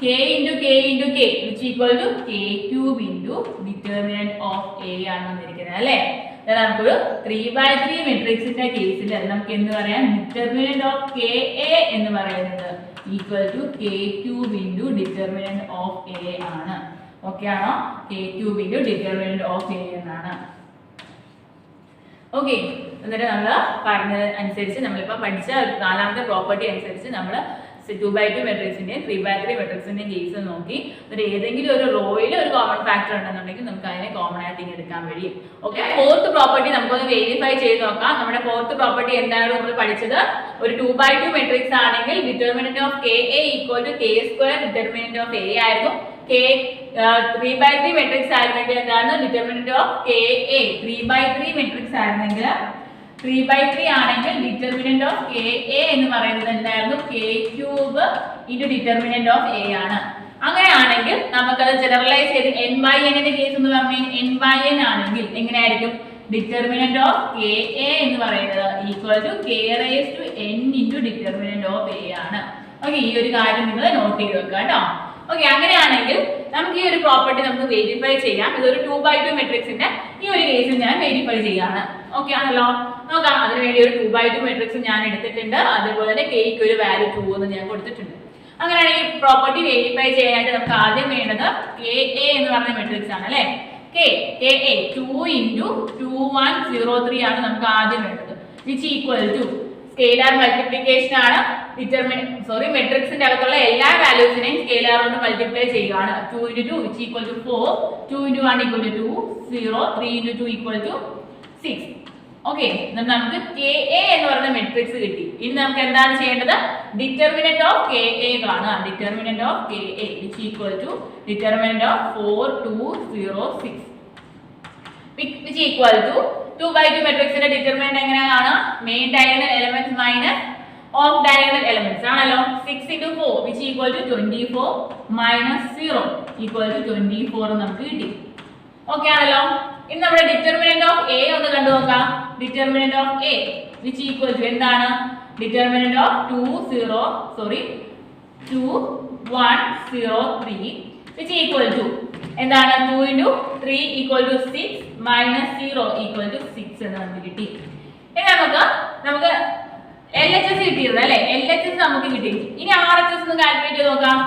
K into K into K which equal to K cube into determinant of A ആണ് വന്നിരിക്കുന്നത് അല്ലേ. നമുക്കൊരു 3/3 മെട്രിക്സിന്റെ കേസിൽ നമുക്ക് എന്ത് പറയാം? ഡിറ്റർമിനന്റ് ഓഫ് കെ എ എന്ന് പറയുന്നത് equal to K cube into determinant of A ആണ്. ഓക്കെ ആണോ? K cube into determinant of A എന്നാണ്. ഓക്കെ, എന്നിട്ട് നമ്മൾ പറഞ്ഞത് അനുസരിച്ച് നമ്മളിപ്പോൾ പഠിച്ച നാലാമത്തെ പ്രോപ്പർട്ടി അനുസരിച്ച് നമ്മൾ 2/2 മെട്രിക്സിന്റെയും 3/3 മെട്രിക്സിന്റെയും കേസ് നോക്കി. എന്നിട്ട് ഏതെങ്കിലും ഒരു റോയിൽ ഒരു കോമൺ ഫാക്ടർ ഉണ്ടെന്നുണ്ടെങ്കിൽ നമുക്ക് അതിനെ കോമൺ ആയിട്ട് എടുക്കാൻ കഴിയും. ഓക്കെ, ഫോർത്ത് പ്രോപ്പർട്ടി നമുക്കൊന്ന് വെരിഫൈ ചെയ്ത് നോക്കാം. നമ്മുടെ ഫോർത്ത് പ്രോപ്പർട്ടി എന്താണ് നമ്മൾ പഠിച്ചത്? ഒരു 2/2 മെട്രിക്സ് ആണെങ്കിൽ determinant of K A equal to K square determinant of A ആയിരുന്നു. 3/3 മെട്രിക്സ് ആയിരുന്നെങ്കിൽ എന്താണ്? Determinant of K A 3/3 matrix ആയിരുന്നെങ്കിൽ 3/3 ആണെങ്കിൽ ഡിറ്റർമിനന്റ് ഓഫ് കെ എ എന്ന് പറയുന്നത് എന്തായിരുന്നു? K cube into determinant of A ആണ്. അങ്ങനെയാണെങ്കിൽ നമുക്കത് ജനറലൈസ് ചെയ്ത് n/n കേസ് എന്ന് പറഞ്ഞാൽ n/n ആണെങ്കിൽ എങ്ങനെയായിരിക്കും? ഡിറ്റർമിനന്റ് ഓഫ് കെ എ എന്ന് പറയുന്നത് equal to K raise to n into determinant of A ആണ്. ഓക്കെ, ഈ ഒരു കാര്യം നിങ്ങൾ നോട്ട് ചെയ്ത് വെക്കുക കേട്ടോ. ഓക്കെ, അങ്ങനെയാണെങ്കിൽ നമുക്ക് ഈ ഒരു പ്രോപ്പർട്ടി നമുക്ക് വെരിഫൈ ചെയ്യാം. ഇതൊരു 2/2 മെട്രിക്സിന്റെ ഈ ഒരു കേസിൽ ഞാൻ വെരിഫൈ ചെയ്യാണ്. ഓക്കെ ആണല്ലോ? നോക്കാം. അതിനുവേണ്ടി ഒരു 2/2 മെട്രിക്സ് ഞാൻ എടുത്തിട്ടുണ്ട്. അതുപോലെ തന്നെ കെയ്ക്ക് ഒരു വാല്യൂ 2 എന്ന് ഞാൻ കൊടുത്തിട്ടുണ്ട്. അങ്ങനെയാണെങ്കിൽ ഈ പ്രോപ്പർട്ടി വെരിഫൈ ചെയ്യാനായിട്ട് നമുക്ക് ആദ്യം വേണ്ടത് കെ എ എന്ന് പറഞ്ഞ മെട്രിക്സ് ആണ് അല്ലെ. കെ എ 2 ഇൻറ്റു 2103 ആണ് നമുക്ക് ആദ്യം വേണ്ടത്. Which equal to scalar multiplication ആണ്. മെട്രിക്സിന്റെ അകത്തുള്ള എല്ലാ വാല്യൂസിനെയും സ്കെയിലാർ കൊണ്ട് മൾട്ടിപ്ലൈ ചെയ്യുകയാണ്. 2 into 2 which equal to 4, 2 into 1 equal to 2, 0, 3 into 2 equal to 6. Okay, നമുക്ക് കെ എ എന്ന് പറയുന്ന മെട്രിക്സ് കിട്ടി. ഇനി നമുക്ക് എന്താണ് ചെയ്യേണ്ടത്? ഡിറ്റർമിനന്റ് ഓഫ് കെ എ കാണുക. Determinant of K A which equal to determinant of 4, 2, 0, 6 which equal to 2/2 മെട്രിക്സിന്റെ ഡിറ്റർമിനന്റ് എങ്ങനെയാണ് കാണുക? Main diagonal elements minus off diagonal elements ആണല്ലോ. 6 into 4 which equal to 24 minus 0 equal to 24 നമുക്ക് കിട്ടി. ഓക്കെ ആണല്ലോ? ഇനി നമ്മുടെ ഡിറ്റർമിനന്റ് ഓഫ് എ ഒന്ന് കണ്ടു നോക്കാം. Determinant of A which equal to എന്താണ്? ഡിറ്റർമിനന്റ് ഓഫ് 2103 which equal to എന്താണ് 2 into 3 equal to 6 minus 0 equal to 6 എന്ന് നമുക്ക് കിട്ടി. ഇനി നമുക്ക് LHS കിട്ടിയിരുന്നു അല്ലേ? LHS നമുക്ക് കിട്ടി. ഇനി RHS ഒന്ന് കാൽക്കുലേറ്റ് ചെയ്ത് നോക്കാം.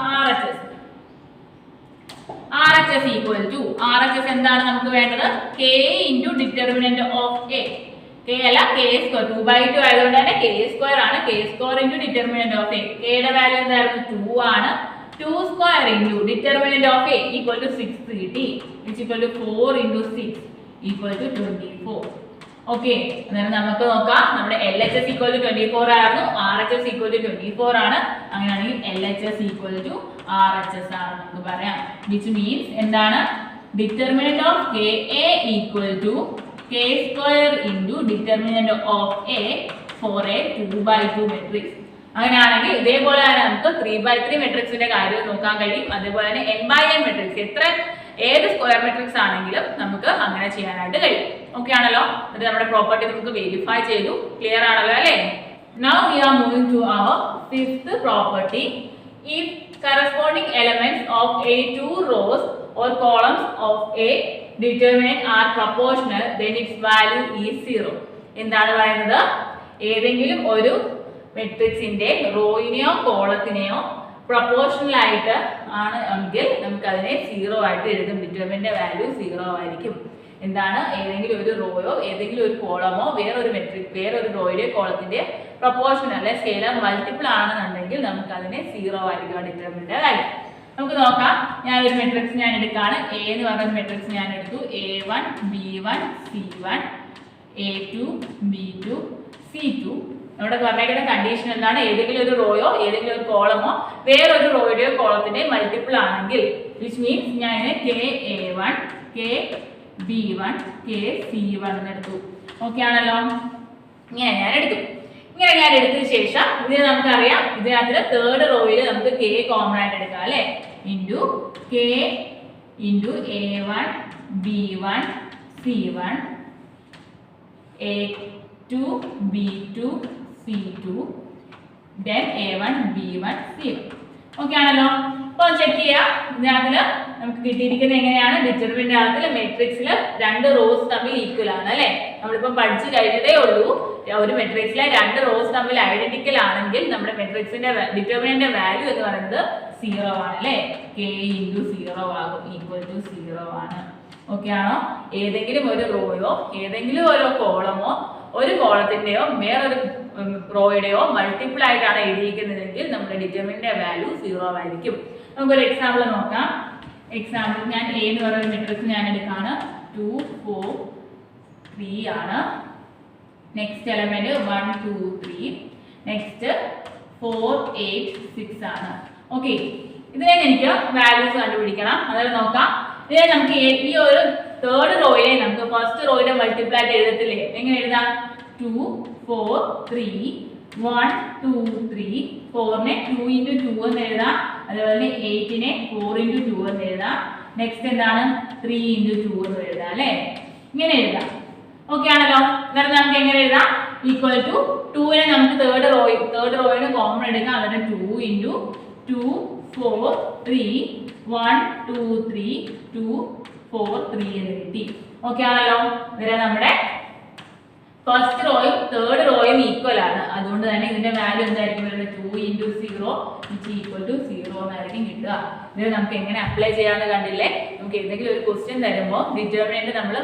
RHS equal to RHS എന്താണ് നമുക്ക് വേണ്ടത്? K into determinant of A. K അല്ല K square 2/2 ആയതുകൊണ്ട് തന്നെ K square ആണ്. K square into determinant of A. K യുടെ വാല്യൂ എന്തായിരുന്നു? 2 ആണ്. 2 square into determinant of A equal to 6 കിട്ടി. which equal to 4 into 6 equal to 24. Okay, അന്നേരം നമുക്ക് നോക്കാം. നമ്മുടെ LHS equal to 24 ആയിരുന്നു, RHS equal to 24 ആണ്. അങ്ങനെയാണെങ്കിൽ LHS equal to RHS ആണ് നമുക്ക് പറയാം. which means എന്താണ്? determinant of KA equal to K square into determinant of A for a 2/2 matrix. അങ്ങനെയാണെങ്കിൽ ഇതേപോലെ തന്നെ നമുക്ക് 3/3 മെട്രിക്സിന്റെ കാര്യം നോക്കാൻ കഴിയും. അതേപോലെ തന്നെ n/n മെട്രിക്സ് ഏത് സ്ക്വയർ മെട്രിക്സ് ആണെങ്കിലും നമുക്ക് അങ്ങനെ ചെയ്യാനായിട്ട് കഴിയും. ഓക്കെ ആണല്ലോ? എന്നിട്ട് നമ്മുടെ പ്രോപ്പർട്ടി നമുക്ക് വെരിഫൈ ചെയ്തു. ക്ലിയർ ആണല്ലോ അല്ലേ? Now we are moving to our fifth property. If corresponding elements of a two rows or columns of a determinant are proportional, then its value is 0. എന്താണ് പറയുന്നത്? ഏതെങ്കിലും ഒരു മെട്രിക്സിന്റെ റോയിനെയോ കോളത്തിനെയോ പ്രൊപ്പോർഷണൽ ആയിട്ട് ആണ് എങ്കിൽ നമുക്ക് അതിനെ 0 ആയിട്ട് എഴുതും. ഡിറ്റർമിനന്റ് വാല്യൂ 0 ആയിരിക്കും. എന്താണ്? ഏതെങ്കിലും ഒരു റോയോ ഏതെങ്കിലും ഒരു കോളമോ വേറൊരു റോയുടെ കോളത്തിന്റെ പ്രൊപ്പോർഷണൽ അല്ലെ സ്കെയിലർ മൾട്ടിപ്പിൾ ആണെന്നുണ്ടെങ്കിൽ നമുക്ക് അതിനെ 0 ആയിരിക്കും ആ ഡിറ്റർമിനന്റ് വാല്യൂ. നമുക്ക് നോക്കാം. ഞാനൊരു മെട്രിക്സ് ഞാൻ എടുക്കുകയാണ്. A എന്ന് പറഞ്ഞ മെട്രിക്സ് ഞാൻ എടുത്തു. A1 B1 C1 A2 B2 C2. നമ്മുടെ പറഞ്ഞേക്കുന്ന കണ്ടീഷൻ എന്താണ്? ഏതെങ്കിലും ഒരു റോയോ ഏതെങ്കിലും ഒരു കോളമോ വേറൊരു റോയുടെയോ കോളത്തിന്റെ മൾട്ടിപ്പിൾ ആണെങ്കിൽ, വിച്ച് മീൻസ് ഞാൻ KA1 KB1 KC1 എന്ന് എടുത്തു. ഓക്കെ ആണല്ലോ? ഇങ്ങനെ ഞാൻ എടുത്തതിന് ശേഷം ഇതിന് നമുക്കറിയാം, ഇതിനകത്ത് തേർഡ് റോയിൽ നമുക്ക് K കോമൺ ആയിട്ട് എടുക്കാം അല്ലെ? Into K into A1 B1 C1 A2 B2 C2 then A1 B1 C1. Okay ആണല്ലോ? അപ്പോൾ ചെക്ക് ചെയ്യാം. ഇതിനകത്ത് നമുക്ക് കിട്ടിയിരിക്കുന്നത് എങ്ങനെയാണ്? ഡിറ്റർമിനന്റ് അകത്തിൽ മെട്രിക്സിൽ രണ്ട് റോസ് തമ്മിൽ ഈക്വൽ ആണ് അല്ലെ? നമ്മളിപ്പം പഠിച്ചു കഴിഞ്ഞതേ ഉള്ളൂ. ഒരു മെട്രിക്സിലെ രണ്ട് റോസ് തമ്മിൽ ഐഡന്റിക്കൽ ആണെങ്കിൽ നമ്മുടെ മെട്രിക്സിന്റെ ഡിറ്റർമിനന്റ് വാല്യൂ എന്ന് പറയുന്നത് 0 ആണ് അല്ലെ? K into 0 ആകും, ഈക്വൽ ടു 0 ആണ്. ഓക്കെ ആണോ? ഏതെങ്കിലും ഒരു റോയോ ഏതെങ്കിലും ഒരു കോളമോ ഒരു കോളത്തിന്റെയോ വേറൊരു റോയുടെയോ മൾട്ടിപ്പിൾ ആയിട്ടാണ് എഴുതിയിരിക്കുന്നതെങ്കിൽ നമ്മുടെ ഡിറ്റർമിനന്റ് വാല്യൂ 0 ആയിരിക്കും. നമുക്കൊരു എക്സാമ്പിൾ നോക്കാം. എക്സാമ്പിൾ ഞാൻ A എന്ന് പറയുന്ന മെട്രിക്സ് ഞാൻ എടുക്കാണ്. 2 4 3 ആണ്. Next element 1 2 3. നെക്സ്റ്റ് 4 8 6 ആണ്. ഓക്കെ, ഇതിനെ എനിക്ക് വാല്യൂസ് കണ്ടുപിടിക്കണം. അതായത് നോക്കാം. ഇതിനെ നമുക്ക് ഈ ഒരു തേർഡ് റോയെ നമുക്ക് ഫസ്റ്റ് റോയുടെ മൾട്ടിപ്പിൾ ആയിട്ട് എഴുതത്തില്ലേ? എങ്ങനെ എഴുതാം? 2 4 3 1 2 3 4നെ 2 into 2 എന്ന് എഴുതാം. അതുപോലെ 8നെ 4 into 2 എന്ന് എഴുതാം. നെക്സ്റ്റ് എന്താണ്? 3 into 2 എന്ന് എഴുതാം അല്ലേ? ഇങ്ങനെ എഴുതാം. ഓക്കെ ആണല്ലോ? എന്നിട്ട് നമുക്ക് എങ്ങനെ എഴുതാം? ഈക്വൽ ടു 2നെ നമുക്ക് തേർഡ് റോയിന് കോമൺ എടുക്കാം. എന്നിട്ട് 2 into 2 4 3 1 2 3 2 4 3 എന്ന് കിട്ടി. ഓക്കെ ആണല്ലോ? ഇവരെ നമ്മുടെ ഫസ്റ്റ് റോയും തേർഡ് റോയും ഈക്വൽ ആണ്. അതുകൊണ്ട് തന്നെ ഇതിന്റെ വാല്യൂ എന്തായിരിക്കും വരുന്നത്? 2 into 0 which equal to 0 എന്നായിരിക്കും കിട്ടുക. ഇത് നമുക്ക് എങ്ങനെ അപ്ലൈ ചെയ്യാമെന്ന് കണ്ടില്ലേ? നമുക്ക് എന്തെങ്കിലും ഒരു ക്വസ്റ്റ്യൻ തരുമ്പോൾ ഡിറ്റർമിനന്റ് നമ്മൾ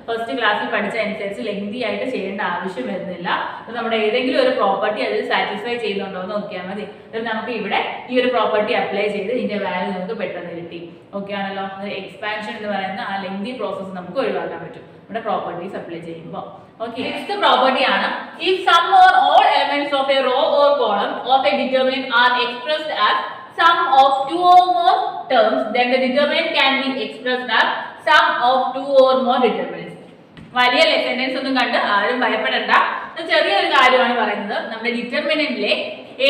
ഫസ്റ്റ് ക്ലാസ്സിൽ പഠിച്ച അനുസരിച്ച് ലെങ്തി ആയിട്ട് ചെയ്യേണ്ട ആവശ്യം വരുന്നില്ല. അപ്പോൾ നമ്മുടെ ഏതെങ്കിലും ഒരു പ്രോപ്പർട്ടി അതിൽ സാറ്റിസ്ഫൈ ചെയ്യുന്നുണ്ടോ എന്ന് നോക്കിയാൽ മതി. എന്നിട്ട് നമുക്ക് ഇവിടെ ഈ ഒരു പ്രോപ്പർട്ടി അപ്ലൈ ചെയ്ത് ഇതിന്റെ വാല്യൂ നമുക്ക് പെട്ടെന്ന് കിട്ടി. ഓക്കെ ആണല്ലോ? എക്സ്പാൻഷൻ എന്ന് പറയുന്ന ആ ലെങ്തി പ്രോസസ്സ് നമുക്ക് ഒഴിവാക്കാൻ പറ്റും നമ്മുടെ പ്രോപ്പർട്ടീസ് അപ്ലൈ ചെയ്യുമ്പോൾ. ഓക്കെ, നെക്സ്റ്റ് പ്രോപ്പർട്ടി ആണ് if some or all elements of a row or column of a determinant are expressed as sum of two or more terms, then the determinant can be expressed as sum of two or more determinants. വലിയ സെന്റൻസ് ഒന്നും കണ്ട് ആരും ഭയപ്പെടണ്ട. ചെറിയൊരു കാര്യമാണ് പറയുന്നത്. നമ്മുടെ ഡിറ്റർമിനന്റിലെ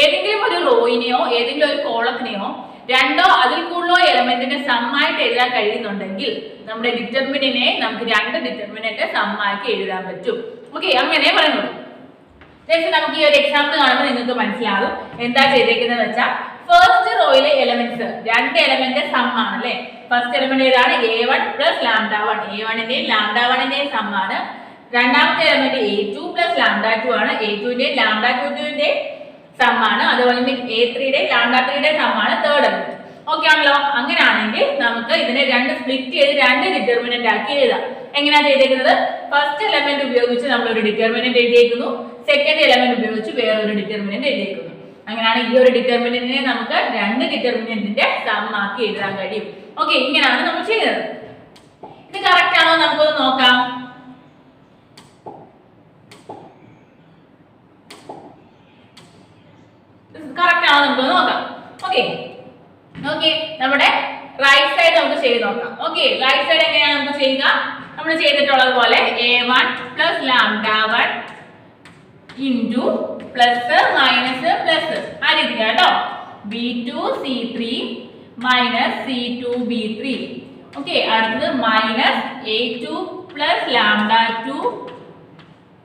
ഏതെങ്കിലും ഒരു റോയിനെയോ ഏതെങ്കിലും ഒരു കോളത്തിനെയോ രണ്ടോ അതിൽ കൂടുതലോ എലമെന്റിന്റെ സമ്മായിട്ട് എഴുതാൻ കഴിയുന്നുണ്ടെങ്കിൽ നമ്മുടെ ഡിറ്റർമിനന്റിനെ നമുക്ക് രണ്ട് ഡിറ്റർമിനന്റ് സമ്മാക്കി എഴുതാൻ പറ്റും. ഓക്കെ, അങ്ങനെ പറയുന്നത്. നമുക്ക് ഈ ഒരു എക്സാമ്പിൾ കാണുമ്പോൾ നിങ്ങൾക്ക് മനസ്സിലാകും എന്താ ചെയ്തേക്കുന്നത് വെച്ചാൽ ഫസ്റ്റ് റോയിലെ എലമെന്റ്സ് രണ്ട് എലമെന്റ് സം ആണ് അല്ലെ. ഫസ്റ്റ് എലമെന്റ് ഏതാണ്? A1 plus λ1. A1ന്റെയും λ1ന്റെയും സം ആണ്. രണ്ടാമത്തെ എലമെന്റ് A2 പ്ലസ് λ2 ആണ്. A2ന്റെയും λ2ന്റെയും സം ആണ്. അതുപോലെ തന്നെ A3യുടെയും λ3യുടെയും സം ആണ് തേർഡ് എലമെന്റ്. ഓക്കെ ആണല്ലോ. അങ്ങനെയാണെങ്കിൽ നമുക്ക് ഇതിനെ രണ്ട് സ്പ്ലിറ്റ് ചെയ്ത് രണ്ട് ഡിറ്റർമിനന്റ് ആക്കി എഴുതാം. എങ്ങനെയാണ് ചെയ്തേക്കുന്നത്? ഫസ്റ്റ് എലമെന്റ് ഉപയോഗിച്ച് നമ്മൾ ഒരു ഡിറ്റർമിനന്റ് എഴുതിയേക്കുന്നു, സെക്കൻഡ് എലമെന്റ് ഉപയോഗിച്ച് വേറൊരു ഡിറ്റർമിനന്റ് എഴുതിയേക്കുന്നു. അങ്ങനെയാണ് ഈ ഒരു ഡിറ്റർമിനന്റിനെ നമുക്ക് രണ്ട് ഡിറ്റർമിനന്റിന്റെ സം ആക്കി എഴുതാൻ കഴിയും. ഓക്കെ, ഇങ്ങനെയാണ് നമ്മൾ ചെയ്യുന്നത്. ഇത് കറക്റ്റ് ആണോ നമുക്കൊന്ന് നോക്കാം. കറക്റ്റ് ആണോ നമുക്കൊന്ന് നോക്കാം. ഓക്കെ ഓക്കെ, നമ്മുടെ റൈറ്റ് സൈഡ് നമുക്ക് ചെയ്ത് നോക്കാം. ഓക്കെ, റൈറ്റ് സൈഡ് എങ്ങനെയാണ് നമുക്ക് ചെയ്യുക? നമ്മൾ ചെയ്തിട്ടുള്ളത് പോലെ A1 plus λ1 into plus minus plus ആ രീതിക്ക് കേട്ടോ. B2 C3 minus C2 B3. Okay, അടുത്തത് മൈനസ് A2 പ്ലസ് λ2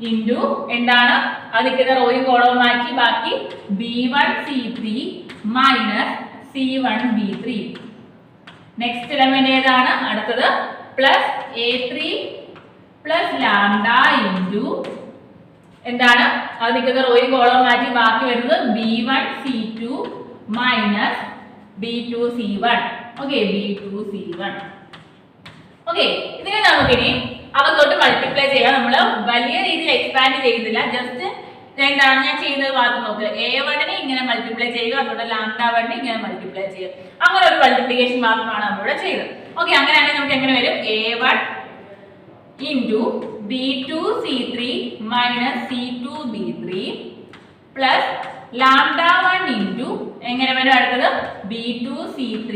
ഇൻറ്റു എന്താണ് അതിക്കുന്ന റോയും കോളവും മാറ്റി ബാക്കി B1 C3 minus C1 B3. Next element ഏതാണ്? അടുത്തത് പ്ലസ് A3 പ്ലസ് λ ഇൻറ്റു എന്താണ് അത് നിൽക്കുന്ന റോയും കോളവും മാറ്റി ബാക്കി വരുന്നത് B1 C2 minus B2 C1. Okay, B2 C1. Okay, ഇതിനെ നമുക്കിനി അകത്തോട്ട് മൾട്ടിപ്ലൈ ചെയ്യാം. നമ്മൾ വലിയ രീതിയിൽ എക്സ്പാൻഡ് ചെയ്യുന്നില്ല, ജസ്റ്റ് എന്താണ് ഞാൻ ചെയ്യുന്നത് മാത്രം നോക്കുക. A1നെ ഇങ്ങനെ മൾട്ടിപ്ലൈ ചെയ്യുക, അതുകൊണ്ട് λ1നെ ഇങ്ങനെ മൾട്ടിപ്ലൈ ചെയ്യുക. അങ്ങനെ ഒരു മൾട്ടിപ്ലിക്കേഷൻ മാത്രമാണ് നമ്മളിവിടെ ചെയ്തത്. ഓക്കെ, അങ്ങനെയാണെങ്കിൽ നമുക്ക് എങ്ങനെ വരും? A1 into B2 C3 minus C2 B3 plus λ1 into എങ്ങനെ വരും? അടുത്തത് B2 C3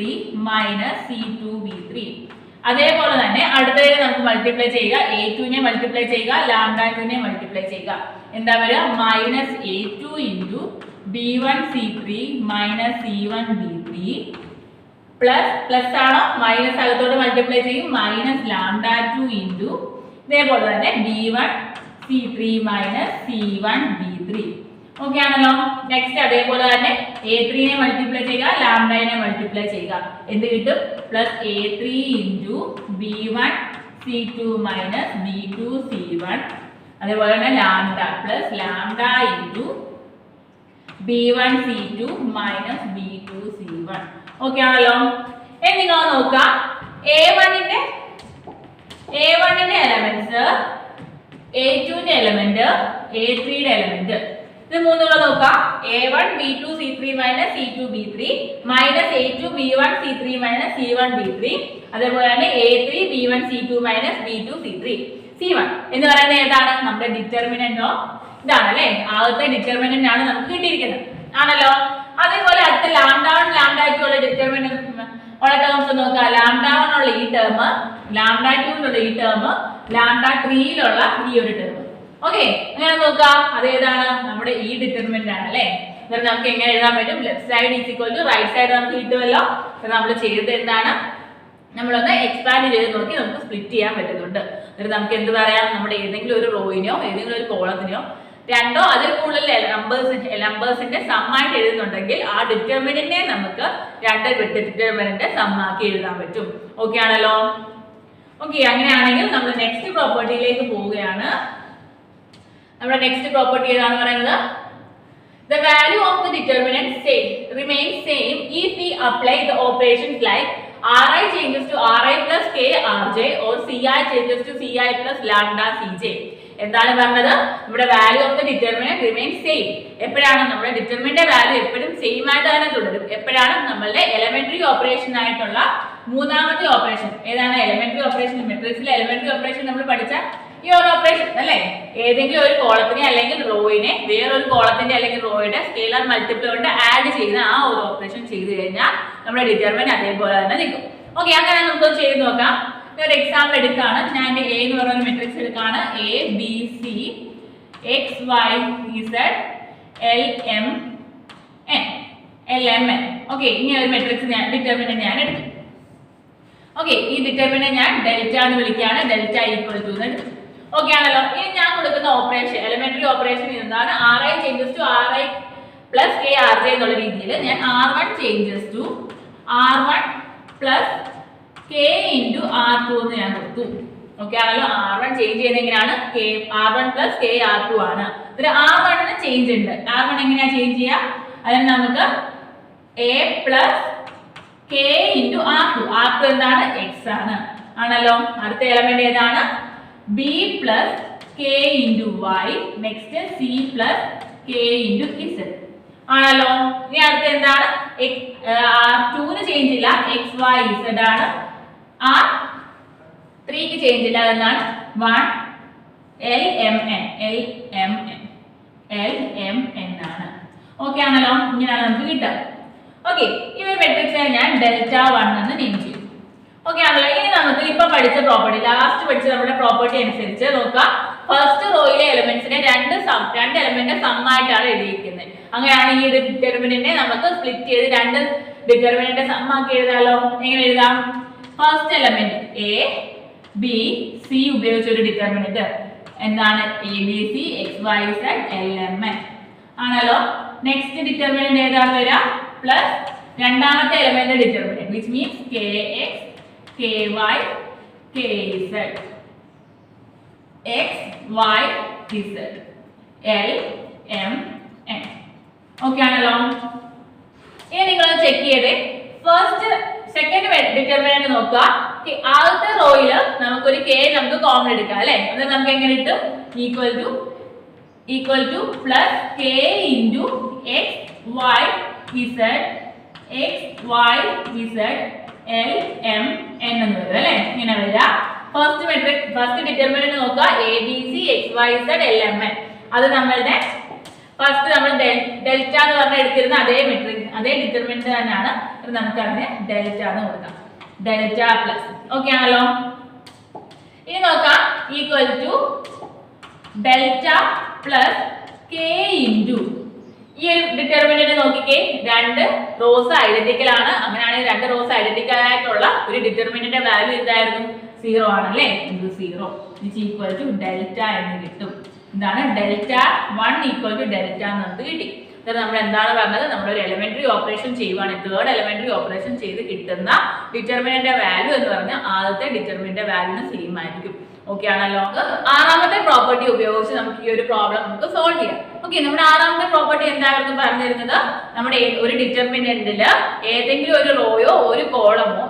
minus C2 B3. അതേപോലെ തന്നെ അടുത്തതിനെ നമുക്ക് മൾട്ടിപ്ലൈ ചെയ്യുക. A2നെ മൾട്ടിപ്ലൈ ചെയ്യുക, λ2നെ മൾട്ടിപ്ലൈ ചെയ്യുക. എന്താ വരിക? Minus A2 into B1 C3 minus C1 B3 plus plus ആണോ മൈനസ് അകത്തോട്ട് മൾട്ടിപ്ലൈ ചെയ്യും, മൈനസ് λ2 ഇൻറ്റു ഇതേപോലെ തന്നെ B1 C3 minus C1 B3. Okay ആണല്ലോ. നെക്സ്റ്റ് അതേപോലെ തന്നെ A3നെ മൾട്ടിപ്ലൈ ചെയ്യുക, λ നെ മൾട്ടിപ്ലൈ ചെയ്യുക. എന്ത് കിട്ടും? Plus A3 into B1 C2 minus B2 C1. അതേപോലെ തന്നെ λ plus λ into B1 C2 minus B2 C1. Okay ആണല്ലോ. ഇനി നിങ്ങൾ നോക്കുക, A1ന്റെ എലമെന്റ്സ്, A2ന്റെ എലമെന്റ്, A3യുടെ എലമെന്റ്, ഇത് മൂന്നുള്ള നോക്കാം. A1 B2 C3 minus C2 B3 minus A2 B1 C3 minus C1 B3. അതേപോലെ തന്നെ A3 B1 C2 minus B2 C3 C1 എന്ന് പറയുന്നത് ഏതാണ്? നമ്മുടെ ഡിറ്റർമിനന്റ് ഇതാണ് അല്ലെ. ആദ്യത്തെ ഡിറ്റർമിനന്റ് ആണ് നമുക്ക് കിട്ടിയിരിക്കുന്നത് ആണല്ലോ. അതേപോലെ അടുത്ത λ1 λ2 ഉള്ള ഡിറ്റർമിനന്റ് ഉള്ള ടേംസ് നോക്കുക. λ1 ഉള്ള ഈ ടേം, λ2 ഉള്ള ഈ ടേം, λ3യിലുള്ള ഈ ഒരു ടേം. ഓക്കെ, അങ്ങനെ നോക്കുക. അതേതാണ്? നമ്മുടെ ഈ ഡിറ്റർമിനന്റ് ആണ് അല്ലെ. എന്നിട്ട് നമുക്ക് എങ്ങനെ എഴുതാൻ പറ്റും? Left side is equal to right side നമുക്ക് കിട്ടുമല്ലോ. നമ്മൾ ചെയ്തത് എന്താണ്? നമ്മളൊന്ന് എക്സ്പാൻഡ് ചെയ്ത് നോക്കി നമുക്ക് സ്പ്ലിറ്റ് ചെയ്യാൻ പറ്റുന്നുണ്ട്. എന്നിട്ട് നമുക്ക് എന്ത് പറയാം? നമ്മുടെ ഏതെങ്കിലും ഒരു റോയിനോ ഏതെങ്കിലും ഒരു കോളത്തിനോ രണ്ടോ അതിൽ കൂടുതൽ നമ്പേഴ്സിന്റെ സമ്മായിട്ട് എഴുതുന്നുണ്ടെങ്കിൽ ആ ഡിറ്റർമിനന്റിനെ നമുക്ക് രണ്ട് ഡിറ്റർമിനന്റ് സമ്മാക്കി എഴുതാൻ പറ്റും. ഓക്കെ ആണല്ലോ. ഓക്കെ, അങ്ങനെയാണെങ്കിൽ നമ്മൾ നെക്സ്റ്റ് പ്രോപ്പർട്ടിയിലേക്ക് പോവുകയാണ്. നമ്മുടെ നെക്സ്റ്റ് പ്രോപ്പർട്ടി ഏതാണെന്ന് പറയുന്നത് the value of the determinant remains same if we apply the operations like Ri changes to Ri plus K Rj or Ci changes to Ci plus lambda Cj. എന്താണ് പറഞ്ഞത്? നമ്മുടെ value of the determinant remains same. എപ്പോഴാണ് നമ്മുടെ ഡിറ്റർമിനന്റ് വാല്യൂ എപ്പോഴും സെയിം ആയിട്ട് തന്നെ തുടരും? എപ്പോഴാണ് നമ്മളുടെ എലിമെന്ററി ഓപ്പറേഷൻ ആയിട്ടുള്ള മൂന്നാമത്തെ ഓപ്പറേഷൻ ഏതാണ്? Elementary operation. മെട്രിക്സിലെ എലിമെന്ററി ഓപ്പറേഷൻ നമ്മൾ പഠിച്ച ഈ ഒരു ഓപ്പറേഷൻ അല്ലേ. ഏതെങ്കിലും ഒരു കോളത്തിനെ അല്ലെങ്കിൽ റോയിനെ വേറൊരു കോളത്തിന്റെ അല്ലെങ്കിൽ റോയുടെ സ്കെയിലർ മൾട്ടിപ്പിൾ കൊണ്ട് ആഡ് ചെയ്യുന്ന ആ ഒരു ഓപ്പറേഷൻ ചെയ്തു കഴിഞ്ഞാൽ നമ്മുടെ ഡിറ്റർമിനന്റ് അതേപോലെ തന്നെ നിൽക്കും. ഓക്കെ, അങ്ങനെ നമുക്ക് ചെയ്ത് നോക്കാം. ഒരു എക്സാമ്പിൾ എടുക്കാണ്. ഞാൻ എന്റെ A എന്ന് പറയുന്ന matrix എടുക്കാണ്. A B C X Y Z L M N L M N. Okay, ഇനി ഒരു മെട്രിക്സ് ഡിറ്റർമിനന്റ് ഞാൻ എടുത്തു. ഓക്കെ, ഈ ഡിറ്റർമിനന്റ് ഞാൻ ഡെൽറ്റ എന്ന് വിളിക്കുകയാണ്. ഡെൽറ്റ ഈക്വൽ ടു എന്ന് എടുത്തു. ഓക്കെ ആണല്ലോ. ഇനി ഞാൻ കൊടുക്കുന്ന ഓപ്പറേഷൻ എലിമെന്ററി ഓപ്പറേഷൻ എന്താണ്? Ri changes to Ri plus K R J എന്നുള്ള രീതിയിൽ ഞാൻ R1 changes to R1 plus K into R2 എന്ന് ഞാൻ കൊടുത്തു. ഓക്കെ ആണല്ലോ. R1 ചേഞ്ച് ചെയ്യുന്നത് എങ്ങനെയാണ്? R1 പ്ലസ് കെ R2 ആണ്. ഇതിൽ R1 ചേഞ്ച് ഉണ്ട്. R1 എങ്ങനെയാ ചേഞ്ച് ചെയ്യുക? അതിന് നമുക്ക് A plus K into R2. R2 എന്താണ്? X ആണ്. ആണല്ലോ. അടുത്ത എലമെന്റ് ഏതാണ്? B plus K into Y. Next C plus K into Z ആണല്ലോ. ഇനി അടുത്ത എന്താണ്? R2 ചേഞ്ച് ഇല്ല, XY Z ആണ്. R3 ചേഞ്ച് ഇല്ല, അതെന്താണ്? 1 LMN ആണ്. ഓക്കെ ആണല്ലോ. ഇങ്ങനെയാണ് നമുക്ക് കിട്ടുക. ഓക്കെ, ഈ ഒരു മെട്രിക്സിനെ ഞാൻ Δ1 എന്ന് നെയിം ചെയ്യും. ഓക്കെ ആണല്ലോ. ഇനി നമുക്ക് ഇപ്പൊ പഠിച്ച പ്രോപ്പർട്ടി, ലാസ്റ്റ് പഠിച്ച നമ്മുടെ പ്രോപ്പർട്ടി അനുസരിച്ച് നോക്കാം. ഫസ്റ്റ് റോയിലെ എലമെന്റ്സിനെ രണ്ട് എലമെന്റ് സം ആയിട്ടാണ് എഴുതിയിരിക്കുന്നത്. അങ്ങനെയാണ് ഈ ഒരു ഡിറ്റർമിനന്റിനെ നമുക്ക് സ്പ്ലിറ്റ് ചെയ്ത് രണ്ട് ഡിറ്റർമിനന്റ് സം ആക്കി എഴുതാലോ. എങ്ങനെ എഴുതാം? First element A B C ഉപയോഗിച്ച ഒരു ഡിറ്റർമിനന്റ് എന്താണ്? ABC XYZ LMN ആണല്ലോ. നെക്സ്റ്റ് ഡിറ്റർമിനന്റ് ഏതാണ് വരിക? പ്ലസ് രണ്ടാമത്തെ element determinant which means KX KY KZ XYZ LMN. Okay ആണല്ലോ. ഇനി നിങ്ങൾ ചെക്ക് ചെയ്തേ. ഫസ്റ്റ് സെക്കൻഡ് ഡിറ്റർമിനന്റ് നോക്കുക. ആദ്യത്തെ റോയില് നമുക്കൊരു കെ നമുക്ക് കോമൺ എടുക്കാം അല്ലെ. അത് നമുക്ക് എങ്ങനെ കിട്ടും? Equal to plus K into XYZ LMN എന്ന് വരും അല്ലെ. ഇങ്ങനെ വരിക. ഫസ്റ്റ് ഡിറ്റർമിനന്റ് നോക്കുക. ABC XYZ LMN. അത് നമ്മളുടെ ഫസ്റ്റ് നമ്മൾ ഡെൽറ്റ എന്ന് പറഞ്ഞ എടുത്തിരുന്ന അതേ ഡിറ്റർമിനന്റ് തന്നെയാണ്. നമുക്ക് അതിനെ ഡെൽറ്റ എന്ന് കൊടുക്കാം. Delta plus. ഓക്കെ ആണല്ലോ. ഇനി നോക്കാം. Equal to delta plus K into ഈ ഒരു ഡിറ്റർമിനന്റ് നോക്കിക്കേ. രണ്ട് റോസ് ഐഡന്റിക്കൽ ആണ്. അങ്ങനെയാണെങ്കിൽ രണ്ട് റോസ് ഐഡന്റിക്കൽ ആയിട്ടുള്ള ഒരു ഡിറ്റർമിനന്റ് വാല്യൂ എന്തായിരുന്നു? 0 ആണല്ലേ. ഇൻറ്റു 0 ഈക്വൽ ടു ഡെൽറ്റ എന്ന് കിട്ടും. എന്താണ്? Δ1 ഈക്വൽ ടു ഡെൽറ്റ എന്ന് നമുക്ക് കിട്ടി. നമ്മൾ എന്താണ് പറഞ്ഞത്? നമ്മളൊരു എലിമെന്ററി ഓപ്പറേഷൻ ചെയ്യുവാണ്. തേർഡ് എലിമെന്ററി ഓപ്പറേഷൻ ചെയ്ത് കിട്ടുന്ന ഡിറ്റർമിനന്റ് വാല്യൂ എന്ന് പറഞ്ഞാൽ ആദ്യത്തെ ഡിറ്റർമിനന്റ് വാല്യൂന് സെയിം ആയിരിക്കും. ഓക്കെ ആണല്ലോ. ആറാമത്തെ പ്രോപ്പർട്ടി ഉപയോഗിച്ച് നമുക്ക് ഈ ഒരു പ്രോബ്ലം നമുക്ക് സോൾവ് ചെയ്യാം. ഓക്കെ, നമ്മുടെ ആറാമത്തെ പ്രോപ്പർട്ടി എന്തായിരുന്നു പറഞ്ഞിരുന്നത്? നമ്മുടെ ഒരു ഡിറ്റർമിനന്റില് ഏതെങ്കിലും ഒരു റോയോ ഒരു കോളമോ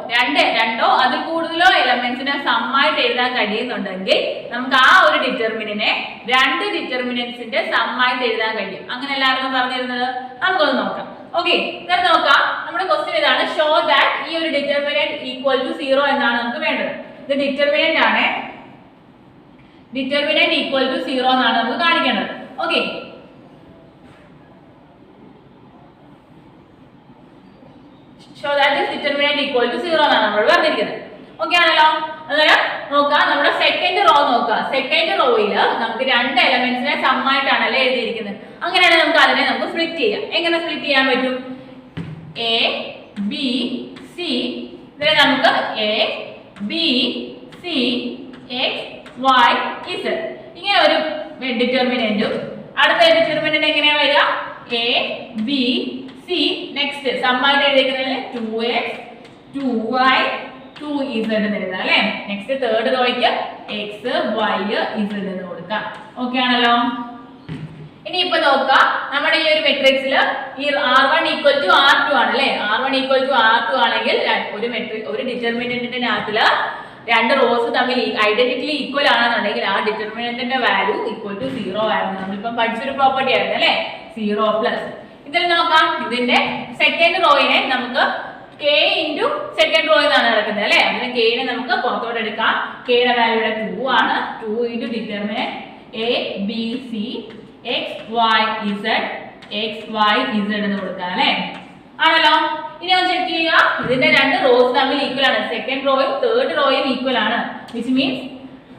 രണ്ടോ അതിൽ കൂടുതലോ എലമെന്റ്സിനെ സമ്മായിട്ട് എഴുതാൻ കഴിയുന്നുണ്ടെങ്കിൽ നമുക്ക് ആ ഒരു ഡിറ്റർമിനെ രണ്ട് ഡിറ്റർമിനൻസിന്റെ സമ്മായിട്ട് എഴുതാൻ കഴിയും. അങ്ങനെ എല്ലാവരും പറഞ്ഞിരുന്നത്. നമുക്കൊന്ന് നോക്കാം. ഓക്കെ, ഇതാണ് നോക്കാം. നമ്മുടെ ക്വസ്റ്റ്യൻ ഇതാണ്. ഷോ ദാറ്റ് ഈ ഒരു ഡിറ്റർമിനന്റ് ഈക്വൽ ടു 0 എന്നാണ് നമുക്ക് വേണ്ടത്. ഇത് ഡിറ്റർമിനന്റ് ആണ്. ഡിറ്റർമിനന്റ് ഈക്വൽ ടു 0 എന്നാണ് നമുക്ക് കാണിക്കേണ്ടത്. Okay, show that this determinant equal to 0 എന്നാണ് നമ്മൾ പറഞ്ഞിരിക്കുന്നത്. ഓക്കെ ആണല്ലോ. അതായത് നോക്കാം. നമ്മുടെ സെക്കൻഡ് റോ നോക്കാം. സെക്കൻഡ് റോയിൽ നമുക്ക് രണ്ട് എലമെന്റ്സിനെ സമ്മായിട്ടാണല്ലേ എഴുതിയിരിക്കുന്നത്. അങ്ങനെയാണെങ്കിൽ നമുക്ക് സ്പ്ലിറ്റ് ചെയ്യാം. എങ്ങനെ സ്പ്ലിറ്റ് ചെയ്യാൻ പറ്റും? A B C. ഇതിനെ നമുക്ക് A B C X Y Z ഇങ്ങനെ ഒരു ഡിറ്റർമിനന്റും അടുത്ത ഡിറ്റർമിനന്റ് എങ്ങനെയാ വരിക? A B C. നെക്സ്റ്റ് സമ്മായിട്ട് എഴുതിയിരിക്കുന്നതിൽ 2x 2y 2z എന്ന് എഴുതാം അല്ലെ. നെക്സ്റ്റ് തേർഡ് റോയ്ക്ക് x y z എന്ന് കൊടുക്കാം. ഓക്കെ ആണല്ലോ. ഇനി ഇപ്പൊ നോക്കാം. നമ്മുടെ ഈ ഒരു മെട്രിക്സിൽ ഈ R1 ഈക്വൽ ടു R2 ആണ് അല്ലെ. R1 ഈക്വൽ ടു R2 ആണെങ്കിൽ ഒരു ഡിറ്റർമിനന്റിനകത്തില് രണ്ട് റോസ് തമ്മിൽ ഐഡന്റിക്കലി ഈക്വൽ ആണെന്നുണ്ടെങ്കിൽ ആ ഡിറ്റർമിനന്റിന്റെ വാല്യൂ ഈക്വൽ ടു 0 ആയിരുന്നു. നമ്മളിപ്പം പഠിച്ചൊരു പ്രോപ്പർട്ടി ആയിരുന്നു അല്ലെ. 0 പ്ലസ്. ഇതിൽ നോക്കാം. ഇതിന്റെ സെക്കൻഡ് റോയിനെ നമുക്ക് k ഇൻറ്റു സെക്കൻഡ് റോ എന്നാണ് നടക്കുന്നത് അല്ലെ. അതിന് കെനെ നമുക്ക് പുറത്തോട്ട് എടുക്കാം. കെയുടെ വാല്യൂ 2 ആണ്. 2 into determinant A B C X Y Z എന്ന് കൊടുക്കാം അല്ലെ. ആണല്ലോ. ഇനി ഒന്ന് ചെക്ക് ചെയ്യുക. ഇതിന്റെ രണ്ട് റോസ് തമ്മിൽ ഈക്വൽ ആണ്. സെക്കൻഡ് റോയും തേർഡ് റോയും ഈക്വൽ ആണ്. Which means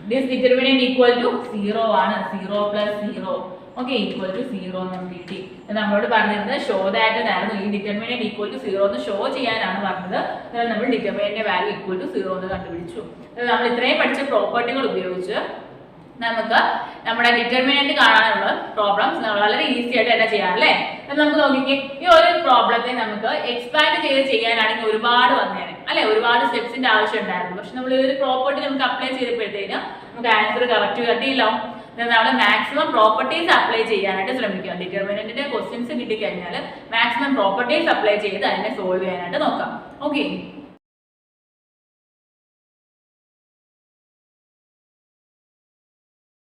this determinant equal to 0 ആണ്. 0 പ്ലസ് 0 ഓക്കെ ഈക്വൽ ടു 0 എന്ന് കിട്ടി. നമ്മളോട് പറഞ്ഞിരുന്നത് ഷോ ദാറ്റ് ആയിരുന്നു. ഈ ഡിറ്റർമിനന്റ് ഈക്വൽ ടു 0 എന്ന് ഷോ ചെയ്യാനാണ് പറഞ്ഞത്. എന്നാൽ നമ്മൾ ഡിറ്റർമിനന്റിന്റെ വാല്യൂ ഈക്വൽ ടു 0 എന്ന് കണ്ടുപിടിച്ചു. നമ്മൾ ഇത്രയും പഠിച്ച പ്രോപ്പർട്ടികൾ ഉപയോഗിച്ച് നമുക്ക് നമ്മുടെ ഡിറ്റർമിനന്റ് കാണാനുള്ള പ്രോബ്ലംസ് വളരെ ഈസി ആയിട്ട് തന്നെ ചെയ്യാം അല്ലേ. നമുക്ക് നോക്കിക്കേ, ഈ ഒരു പ്രോബ്ലത്തെ നമുക്ക് എക്സ്പാൻഡ് ചെയ്യാനാണെങ്കിൽ ഒരുപാട് വന്നേനെ അല്ലെ, ഒരുപാട് സ്റ്റെപ്സിന്റെ ആവശ്യം ഉണ്ടായിരുന്നു. പക്ഷെ നമ്മൾ ഈ ഒരു പ്രോപ്പർട്ടി നമുക്ക് അപ്ലൈ ചെയ്തപ്പോഴത്തേക്ക് നമുക്ക് ആൻസർ കറക്റ്റ് കിട്ടിയില്ലോ. നമ്മൾ മാക്സിമം പ്രോപ്പർട്ടീസ് അപ്ലൈ ചെയ്യാനായിട്ട് ശ്രമിക്കുക. ഡിറ്റർമിനന്റിന്റെ ക്വസ്റ്റ്യൻസ് കിട്ടിക്കഴിഞ്ഞാൽ മാക്സിമം പ്രോപ്പർട്ടീസ് അപ്ലൈ ചെയ്ത് അതിനെ സോൾവ് ചെയ്യാനായിട്ട് നോക്കാം. ഓക്കെ.